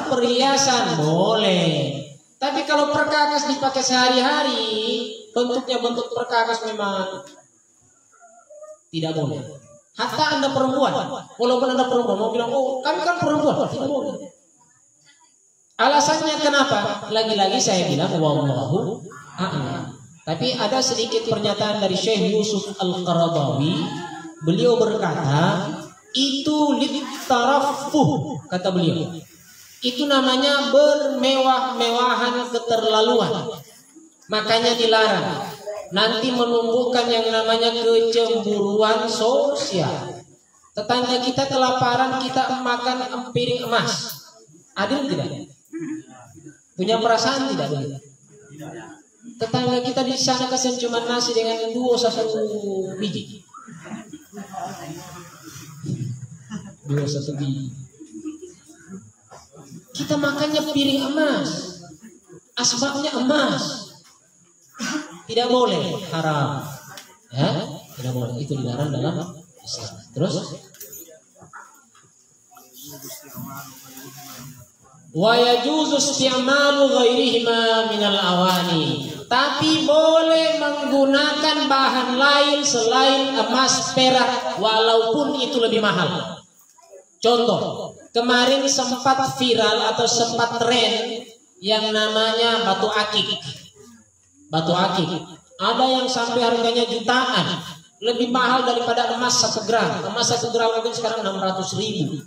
A: perhiasan, boleh. Tapi kalau perkakas dipakai sehari-hari, bentuknya bentuk perkakas memang tidak boleh. Hatta Anda perempuan, walaupun Anda perempuan mau bilang, oh kami kan perempuan, tidak boleh. Alasannya kenapa? Lagi-lagi saya bilang wallahu a'lam. Tapi ada sedikit pernyataan dari Syekh Yusuf Al-Qaradawi. Beliau berkata, itu litarafuh, kata beliau. Itu namanya bermewah-mewahan keterlaluan. Makanya dilarang. Nanti menumbuhkan yang namanya kecemburuan sosial. Tetangga kita kelaparan, kita makan piring emas. Adil tidak? Punya perasaan tidak? Tetangga kita di sana kasih cuma nasi dengan 1 biji. 1 biji. Kita makannya piring emas, asbaknya emas. Tidak boleh, haram. Ya, tidak boleh. Itu dilarang dalam Islam. Terus, wa yajuzu isti'malu ghairihima minal awani. Tapi boleh menggunakan bahan lain selain emas, perak, walaupun itu lebih mahal. Contoh, kemarin sempat viral atau sempat tren yang namanya batu akik. Batu akik. Ada yang sampai harganya jutaan. Lebih mahal daripada emas 1 gram. Emas 1 gram mungkin sekarang 600.000.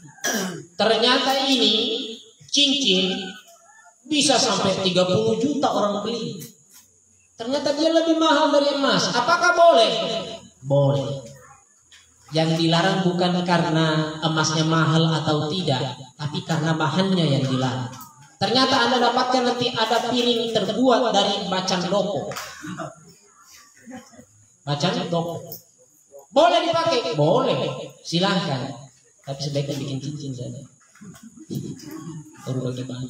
A: Ternyata ini cincin bisa sampai 30 juta orang beli. Ternyata dia lebih mahal dari emas. Apakah boleh? Boleh. Yang dilarang bukan karena emasnya mahal atau tidak, tapi karena bahannya yang dilarang. Ternyata Anda dapatkan nanti ada piring terbuat dari macan loko. Macan loko. Boleh dipakai? Boleh. Silahkan. Tapi sebaiknya bikin cincin saja. Baru bagi bahan.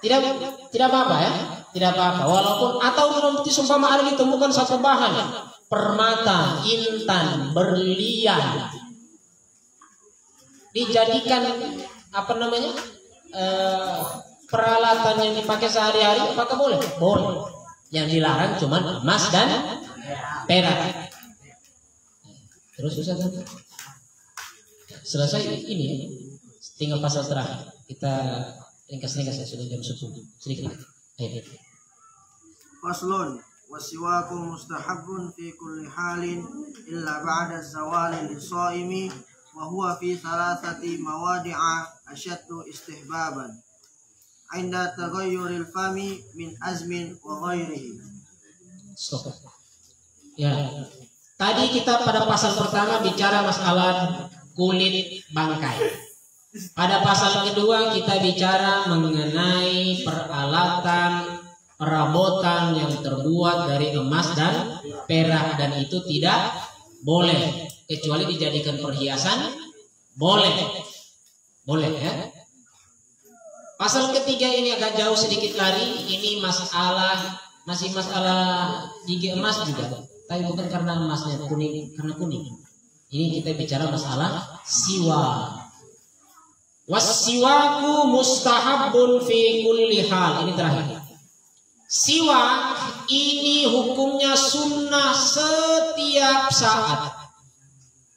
A: Tidak apa-apa ya. Tidak apa-apa. Walaupun atau nanti seumpama ada ditemukan satu bahan, permata, intan, berlian, dijadikan apa namanya peralatan yang dipakai sehari-hari, apakah boleh? Boleh. Yang dilarang cuma emas dan perak. Terus Ustaz, selesai ini, tinggal pasal terakhir. Kita ringkas-ringkas ya, sudah jam 10. Sedikit. Ayo.
C: Faslun wasiwaku mustahabun fi kulli halin illa ba'da zawali lis-shaimi wa huwa fi thalathati mawadi'a ashaddu istihbaban 'inda taghayyuril fami min azmin wa ghairihi.
A: Stop. Ya. Tadi kita pada pasal pertama bicara masalah kulit bangkai. Pada pasal kedua kita bicara mengenai peralatan perabotan yang terbuat dari emas dan perak, dan itu tidak boleh kecuali dijadikan perhiasan. Boleh ya. Pasal ketiga ini agak jauh sedikit lari. Ini masih masalah gigi emas juga, tapi bukan karena emasnya kuning, karena kuning. Ini kita bicara masalah siwak. Wasiwaku mustahabun fi kulli hal. Ini terakhir. Siwak ini hukumnya sunnah setiap saat.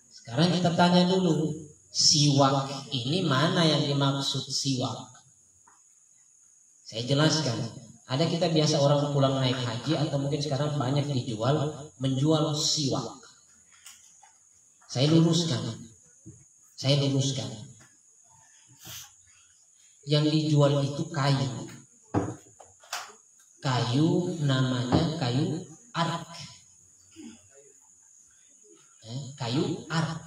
A: Sekarang kita tanya dulu, siwak ini mana yang dimaksud siwak? Saya jelaskan. Ada kita biasa orang pulang naik haji atau mungkin sekarang banyak menjual siwak. Saya luruskan. Yang dijual itu kayu. Kayu namanya kayu arak. Kayu arak.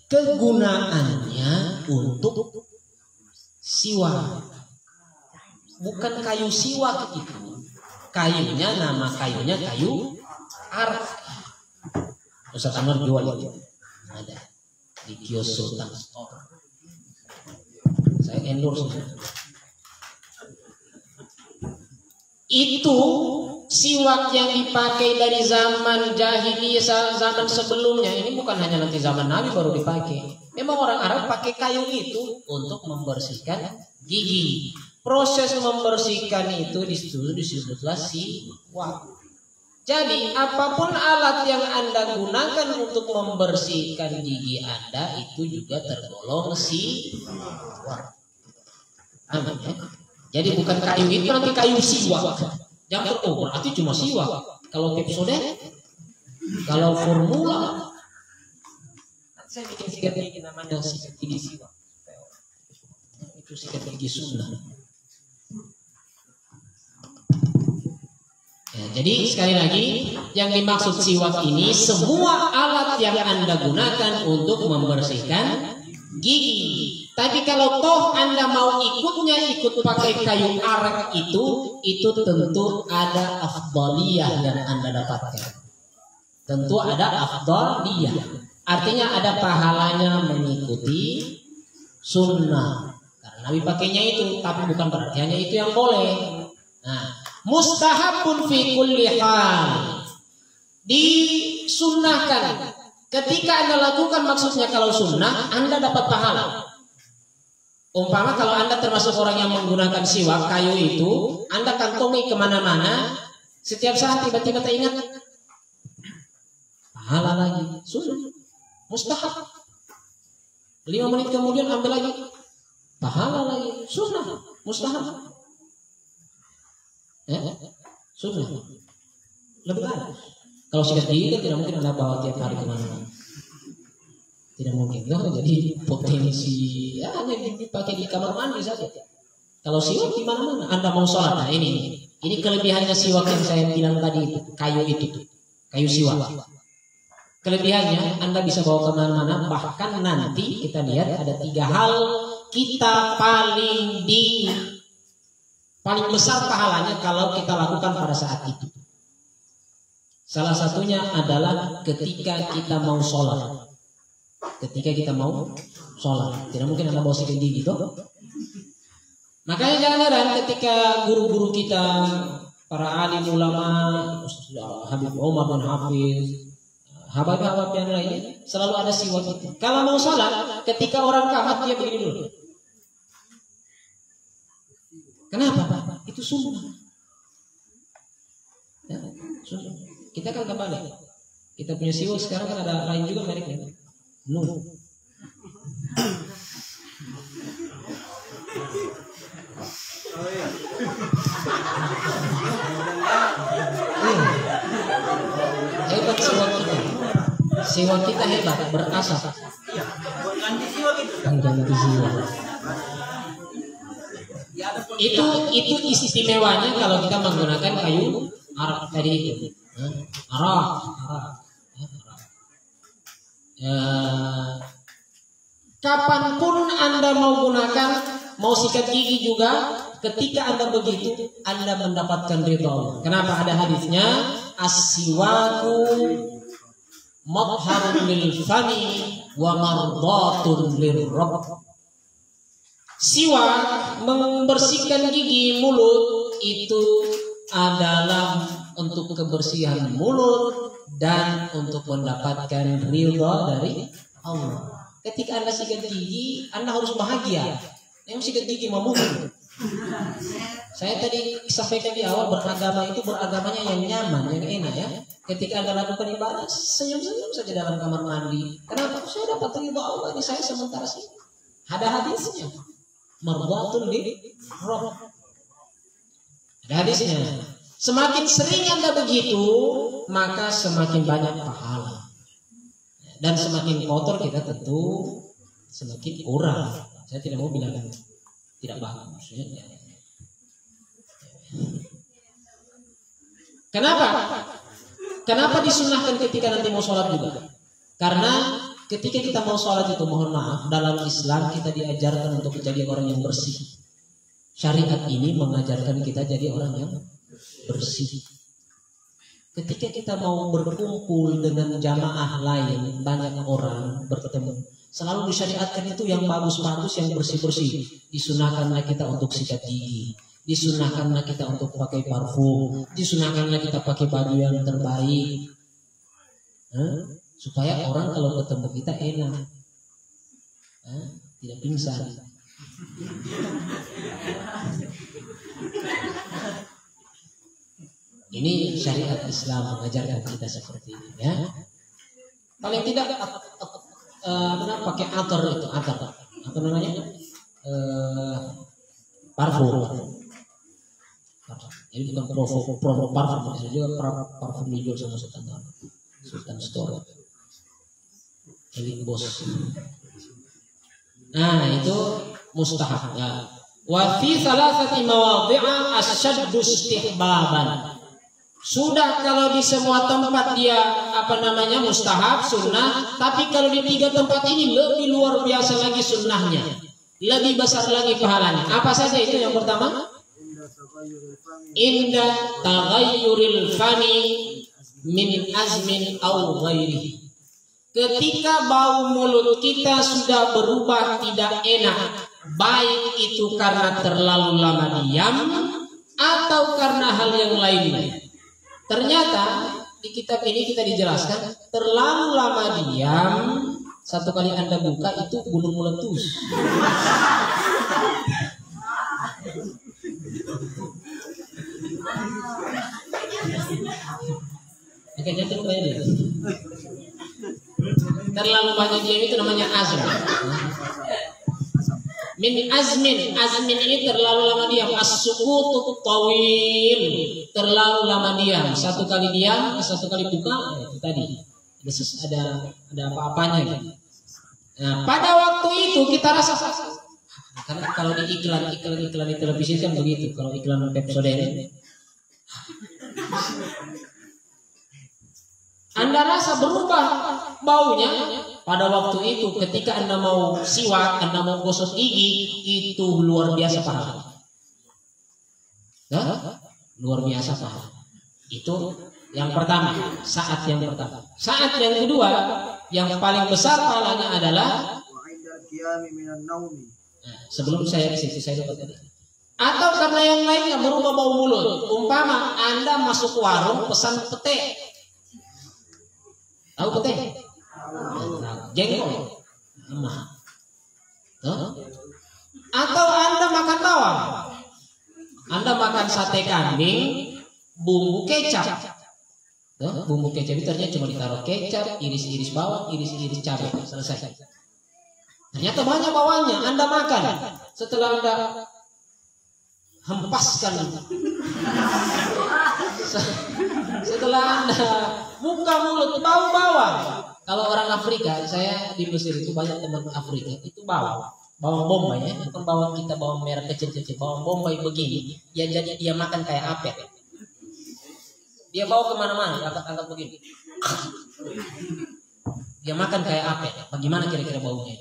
A: Kegunaannya untuk siwak. Bukan kayu siwak itu. Nama kayunya kayu arak. Ustaz Anwar jual itu. Ada di kios Sultan Store. Saya endorse. Itu siwak yang dipakai dari zaman jahiliyah, zaman sebelumnya. Ini bukan hanya nanti zaman Nabi baru dipakai. Memang orang Arab pakai kayu itu untuk membersihkan gigi. Proses membersihkan itu disebutlah siwak. Jadi apapun alat yang Anda gunakan untuk membersihkan gigi Anda itu juga tergolong siwak. Jadi bukan kayu itu nanti kayu siwak. Jangan berarti cuma siwak. Kalau Pepsodent, kalau formula, Saya bikin sikat gigi namanya sikat gigi siwak. Itu sikat gigi sunnah. Ya, jadi sekali lagi yang dimaksud siwak ini semua alat yang Anda gunakan untuk membersihkan gigi. Tapi kalau toh Anda mau ikut pakai kayu arek itu tentu ada afdaliyah yang Anda dapatkan. Tentu ada afdaliyah. Artinya ada pahalanya mengikuti sunnah. Karena Nabi pakainya itu, tapi bukan berarti hanya itu yang boleh. Nah, mustahabun fi kulli hal. Disunnahkan. Ketika Anda lakukan maksudnya kalau sunnah, Anda dapat pahala. Umpama kalau Anda termasuk orang yang menggunakan siwak kayu itu, Anda kantongi kemana-mana, setiap saat tiba-tiba teringat, pahala lagi, sunnah, mustahab. 5 menit kemudian ambil lagi, pahala lagi, sunnah, mustahab. Sunnah, lebih baik. Kalau sikat gigi kan tidak mungkin Anda bawa tiap hari kemana-mana. Tidak mungkin. Jadi potensi ya hanya dipakai di kamar mandi saja. Kalau siwak di mana-mana. Anda mau sholat. Nah ini kelebihannya siwak yang saya bilang tadi, kayu itu, kayu siwak. Kelebihannya Anda bisa bawa kemana-mana. Bahkan nanti kita lihat ada 3 hal kita paling besar pahalanya kalau kita lakukan pada saat itu. Salah satunya adalah ketika kita mau sholat. Ketika kita mau sholat, tidak mungkin Anda bawa sikat gigi toh. Makanya jangan heran ketika guru-guru kita, para alim ulama, Habib Umar bin Hafiz, habib-habib yang lain, selalu ada siwak itu. Kalau mau sholat, ketika orang kamat dia begini dulu. Kenapa? Itu sunnah. Ya, sunnah. Kita kan kembali. Kita punya siwak sekarang kan ada lain juga mereknya. No. Hebat siwak kita. Siwak kita hebat, berasap.
C: Ganti siwak itu.
A: Ganti siwak. Itu istimewanya kalau kita menggunakan kayu arak tadi itu. Arak. Kapanpun Anda mau gunakan, mau sikat gigi juga, ketika Anda begitu, Anda mendapatkan ridha Allah. Kenapa? Ada hadisnya, as-siwaku madharun lil fami wa mardatun lirrabb. Siwak membersihkan gigi mulut itu adalah untuk kebersihan mulut dan untuk mendapatkan ridha dari Allah. Ketika Anda sikat gigi, Anda harus bahagia. Yang sikat gigi memuhun. Saya tadi sampaikan di awal, beragamanya yang nyaman, yang enak ya. Ketika Anda lakukan ibadah, senyum-senyum saja dalam kamar mandi. Kenapa? Saya dapat ridha Allah ini, saya sementara sih. Ada hadisnya. Marbatun lirrabb. Ada hadisnya. Semakin sering Anda begitu, maka semakin banyak pahala. Dan semakin kotor kita tentu semakin kurang. Saya tidak mau bilang tidak bagus. Kenapa disunahkan ketika nanti mau sholat juga? Karena ketika kita mau sholat itu, mohon maaf, dalam Islam kita diajarkan untuk menjadi orang yang bersih. Syariat ini mengajarkan kita jadi orang yang bersih. Ketika kita mau berkumpul dengan jamaah lain, banyak orang bertemu, selalu disyariatkan itu yang bagus-bagus, yang bersih-bersih. Disunahkanlah kita untuk sikat gigi, disunahkanlah kita untuk pakai parfum, disunahkanlah kita pakai baju yang terbaik, supaya orang kalau ketemu kita enak, tidak pingsan. Ini syariat Islam mengajarkan kita seperti ini ya. Paling tidak pakai atar itu, apa namanya? Parfum. Jadi bukan promo parfum, ada juga parfum dijual sama Sultan Store. milik bos. Nah, itu mustahab. Ya. Wa fi thalathati mawadhi'a asyaddu istihbaban. Sudah kalau di semua tempat dia mustahab, sunnah, tapi kalau di 3 tempat ini lebih luar biasa lagi sunnahnya, lebih besar lagi pahalanya. Apa saja itu? Yang pertama, inda taghayyuril fani min azmin aw ghairihi. Ketika bau mulut kita sudah berubah tidak enak, baik itu karena terlalu lama diam atau karena hal yang lainnya. Ternyata di kitab ini kita dijelaskan terlalu lama diam, satu kali Anda buka itu gunung meletus. Oke, jadi deh. Terlalu banyak diam itu namanya azm. Min azmin ini terlalu lama diam. As-sukutut tawil, terlalu lama diam. Satu kali diam, satu kali buka, itu tadi ada apa-apanya gitu. Nah, pada waktu itu kita rasa, karena kalau di iklan di televisi kan begitu. Kalau iklan Pepsodent, Anda rasa berubah baunya. Pada waktu itu ketika Anda mau siwak, Anda mau gosok gigi, itu luar biasa pahala. Luar biasa pahala. Itu yang pertama, saat yang pertama. Saat yang kedua, yang paling besar pahalanya adalah sebelum saya ke situ saya dapat tadi. Atau karena yang lainnya berubah bau mulut. Umpama Anda masuk warung pesan pete. Tahu pete? Jengkol. Atau Anda makan bawang. Anda makan sate kambing bumbu kecap. Bumbu kecap itu ternyata cuma ditaruh kecap, iris-iris bawang, iris-iris cabai, selesai. Ternyata banyak bawangnya. Anda makan. Setelah Anda hempaskan, setelah Anda buka mulut bau bawang. Kalau orang Afrika, saya di Mesir itu banyak teman Afrika, itu bawang bombay ya, bukan bawang kita bawang merah kecil-kecil, bawang bombay begini, ya jadi dia makan kayak apel. Dia bawa kemana-mana, angkat-angkat begini. Dia makan kayak apel. Bagaimana kira-kira baunya?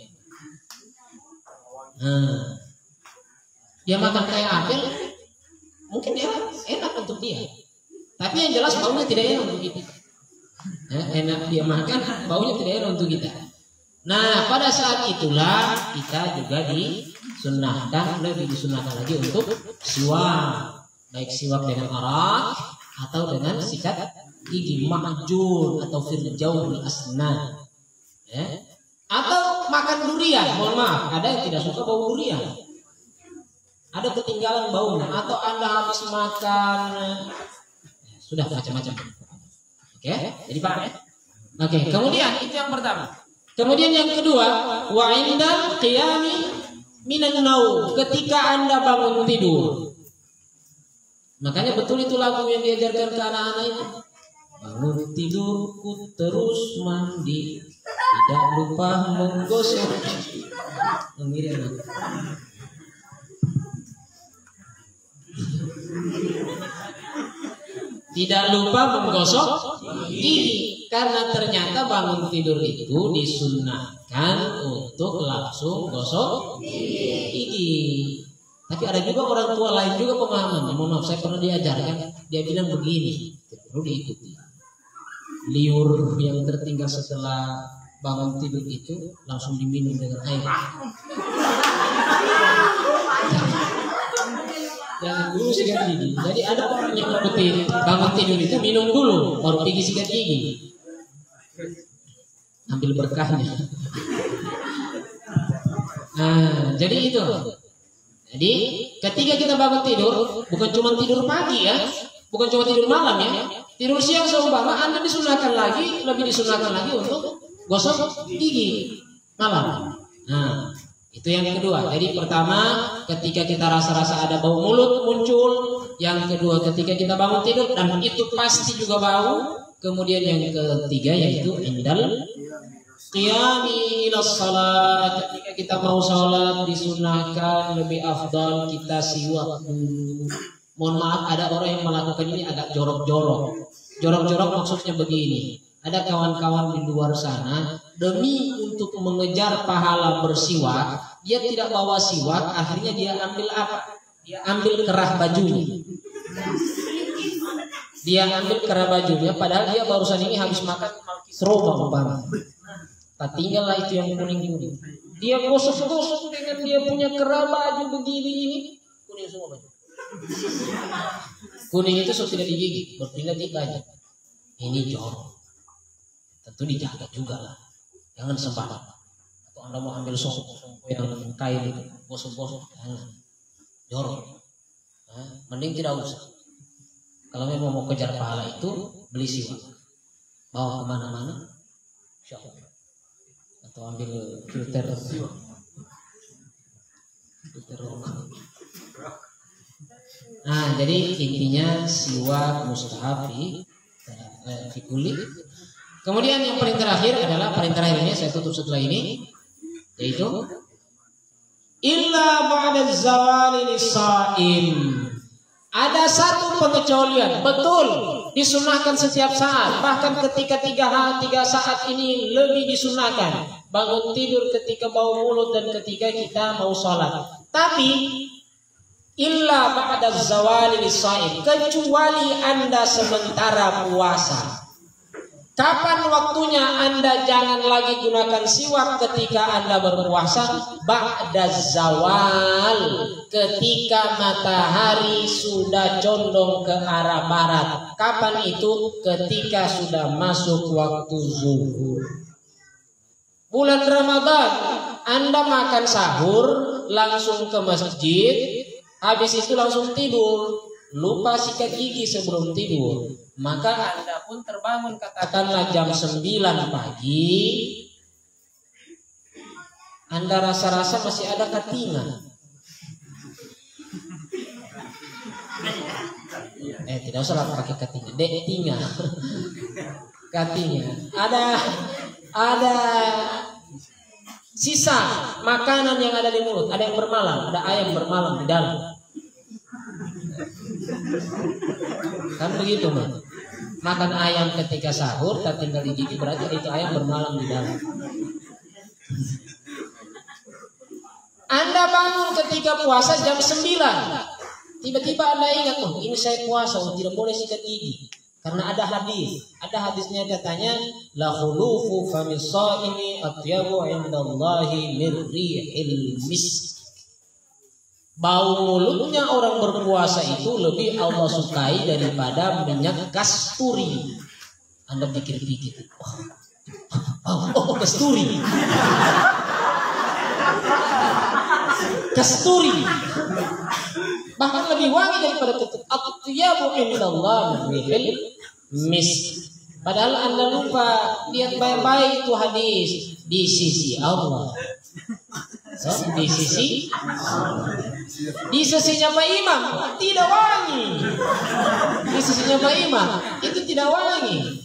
A: Dia makan kayak apel, mungkin dia enak untuk dia. Tapi yang jelas baunya tidak enak untuk kita. Enak dia makan, baunya tidak enak untuk kita. Nah, pada saat itulah kita juga disunnahkan, lebih disunnahkan lagi untuk siwak, baik siwak dengan arak atau dengan sikat gigi ma'jun atau firjaul asnan, atau makan durian. Mohon maaf, ada yang tidak suka bau durian, ada ketinggalan baunya, atau Anda habis makan, sudah macam-macam. Oke, jadi paham ya? Oke, kemudian itu yang pertama. Kemudian yang kedua, wa inda qiyami minan naum, ketika Anda bangun tidur. Makanya betul itu lagu yang diajarkan ke anak-anak itu. Bangun tidurku terus mandi, tidak lupa menggosok. Mengirim. Tidak lupa menggosok gigi, karena ternyata bangun tidur itu disunnahkan untuk langsung gosok gigi. Tapi ada juga orang tua lain juga pemahaman. Mohon maaf, saya pernah diajarkan, dia bilang begini, perlu diikuti. Liur yang tertinggal setelah bangun tidur itu langsung diminum dengan air. Jangan dulu sikat gigi. Jadi ada orang yang ikuti bangun tidur itu minum dulu, baru pergi sikat gigi. Ambil berkahnya. Nah, jadi itu. Jadi ketika kita bangun tidur, bukan cuma tidur pagi ya, bukan cuma tidur malam ya, tidur siang seumpama Anda disunahkan lagi, lebih disunahkan lagi untuk gosok gigi malam. Nah, itu yang kedua. Jadi pertama, ketika kita rasa-rasa ada bau mulut muncul. Yang kedua, ketika kita bangun tidur dan itu pasti juga bau. Kemudian yang ketiga yaitu indal qiyami ila salat, ketika kita mau salat disunahkan lebih afdal kita siwak dulu. Mohon maaf, ada orang yang melakukan ini agak jorok-jorok. Jorok-jorok maksudnya begini. Ada kawan-kawan di luar sana demi untuk mengejar pahala bersiwak, dia tidak bawa siwak, akhirnya dia ambil apa? Dia ambil kerah bajunya. Dia ambil kerah bajunya, padahal dia barusan ini habis makan serobak umpama. Tak tinggallah itu yang kuning-kuning. Dia gosok-gosok dengan dia punya kerah baju begini ini, kuning semua baju. Kuning itu sudah tidak digigit, berpindah di baju. Ini jorok. Tentu dijaga juga lah. Jangan sembarang. Atau Anda mau ambil sompo yang kain itu, gosok-gosok, jangan. Jorok. Nah, mending tidak usah. Kalau memang mau kejar pahala itu, beli siwak. Bawa kemana-mana, insya Allah. Atau ambil filter siwak. Filter rokok. Nah, jadi intinya siwak mustahab fi kulli. Kemudian yang paling terakhir adalah paling terakhir ini saya tutup setelah ini, yaitu illa ba'da zawali lisaim. Ada satu pengecualian, betul disunahkan setiap saat, bahkan ketika 3 saat ini lebih disunahkan. Bangun tidur ketika bau mulut dan ketika kita mau sholat. Tapi illa ba'da zawali lisaim, kecuali Anda sementara puasa. Kapan waktunya Anda jangan lagi gunakan siwak ketika Anda berpuasa? Ba'da zawal, ketika matahari sudah condong ke arah barat. Kapan itu? Ketika sudah masuk waktu zuhur. Bulan Ramadan, Anda makan sahur, langsung ke masjid, habis itu langsung tidur, lupa sikat gigi sebelum tidur. Maka Anda pun terbangun katakanlah jam 9 pagi, Anda rasa-rasa masih ada katingan. Tidak usah pakai katingan, detinga. Katingan. Ada sisa makanan yang ada di mulut, ada yang bermalam, ada ayam bermalam di dalam. Kan begitu, Mas. Makan ayam ketika sahur, tak tinggal di gigi, berarti itu ayam bermalam di dalam. Anda bangun ketika puasa jam 9. Tiba-tiba Anda ingat, oh ini saya puasa, tidak boleh sikat gigi. Karena ada hadis. Ada hadisnya katanya, la khulufu famis shaimi atyabu indallahi min rihil misk. Bau mulutnya orang berpuasa itu lebih Allah sukai daripada minyak kasturi. Anda pikir-pikir, kasturi. Kasturi. Bahkan lebih wangi daripada tutup. Atyabu indallahi min rihil misk. Padahal Anda lupa, lihat baik-baik itu hadis di sisi Allah. Di sisinya Pak Imam tidak wangi. Di sisinya Pak Imam itu tidak wangi.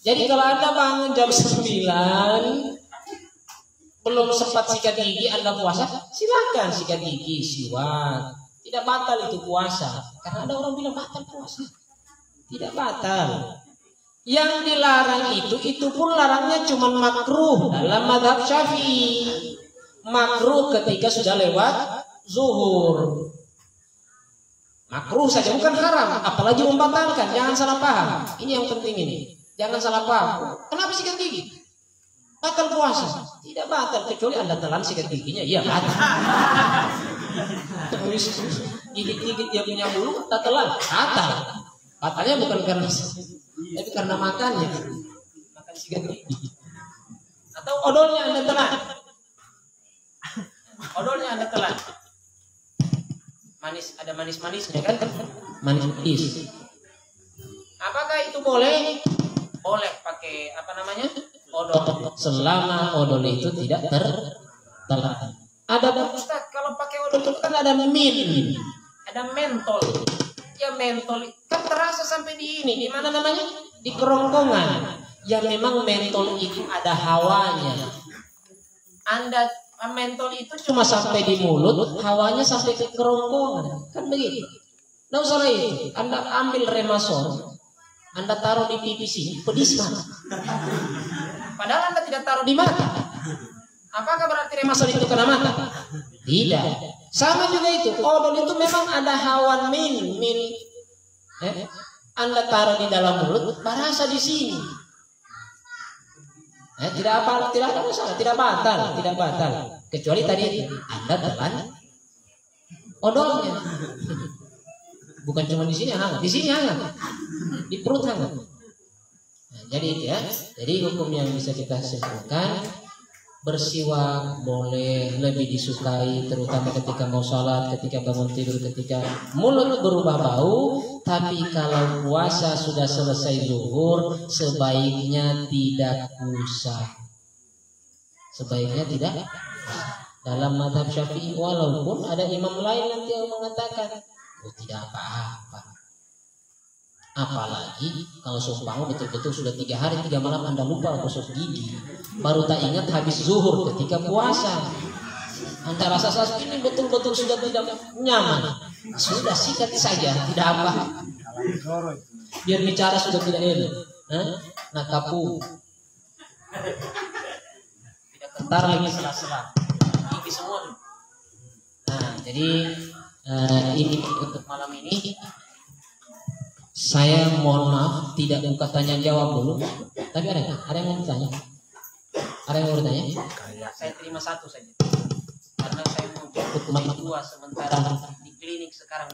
A: Jadi kalau Anda bangun jam 9 belum sempat sikat gigi, Anda puasa, silakan sikat gigi, siwak. Tidak batal itu puasa. Karena ada orang bilang batal puasa. Tidak batal. Yang dilarang itu pun larangnya cuma makruh dalam mazhab Syafi'i. Makruh ketika sudah lewat zuhur. Makruh saja, bukan haram, apalagi membatalkan. Jangan salah paham. Ini yang penting ini. Jangan salah paham. Kenapa sikat gigi? Batal puasa? Tidak batal, kecuali Anda telan sikat giginya. Iya batal. Gigit-gigit dia punya bulu, tak telan, batal. Batalnya bukan karena tapi karena makannya. Makan sikat gigi. Atau odolnya Anda telan. Odolnya Anda telan. Manis, ada manis-manisnya kan? Manis. Apakah itu boleh? Boleh pakai apa namanya? Odol. Selama odol itu tidak tertelan. Ada Ustaz, kalau pakai odol itu kan ada mint, ada mentol. Ya mentol kan terasa sampai di ini, di mana namanya? Di kerongkongan. Ya memang mentol itu ada hawanya. Anda mentol itu cuma sampai di mulut, hawanya sampai ke kerongkongan, kan begitu. Nah usah itu, Anda ambil Remasol, Anda taruh di pipi sini, pedis mata. Padahal Anda tidak taruh di mata. Apakah berarti Remasol itu kena mata? Tidak. Sama juga itu, odol itu memang ada hawan min. Anda taruh di dalam mulut, berasa di sini. Tidak ada masalah, tidak batal. Kecuali tadi Anda telan odolnya. Bukan cuma di sini hangat, di sini hangat, di perut hangat. Nah, jadi itu ya. Jadi hukum yang bisa kita simpulkan, bersiwak boleh, lebih disukai, terutama ketika mau sholat, ketika bangun tidur, ketika mulut berubah bau. Tapi kalau puasa sudah selesai zuhur, sebaiknya tidak usah. Sebaiknya tidak. Dalam mazhab Syafi'i, walaupun ada imam lain nanti yang mengatakan, oh tidak apa-apa. Apalagi kalau seumpama betul-betul sudah 3 hari 3 malam Anda lupa gosok gigi, baru tak ingat habis zuhur ketika puasa. Anda rasa ini betul-betul sudah tidak nyaman, sudah sikat saja, tidak apa. Biar bicara sudah tidak enak. Nah kapu tidak kentar lagi sela-sela gigi semua. Nah jadi ini untuk malam ini. Saya mohon maaf tidak buka tanya jawab dulu. Tapi ada yang mau bertanya? Ada yang mau bertanya? Saya terima satu saja. Karena saya mau jemput mama tua sementara di klinik sekarang.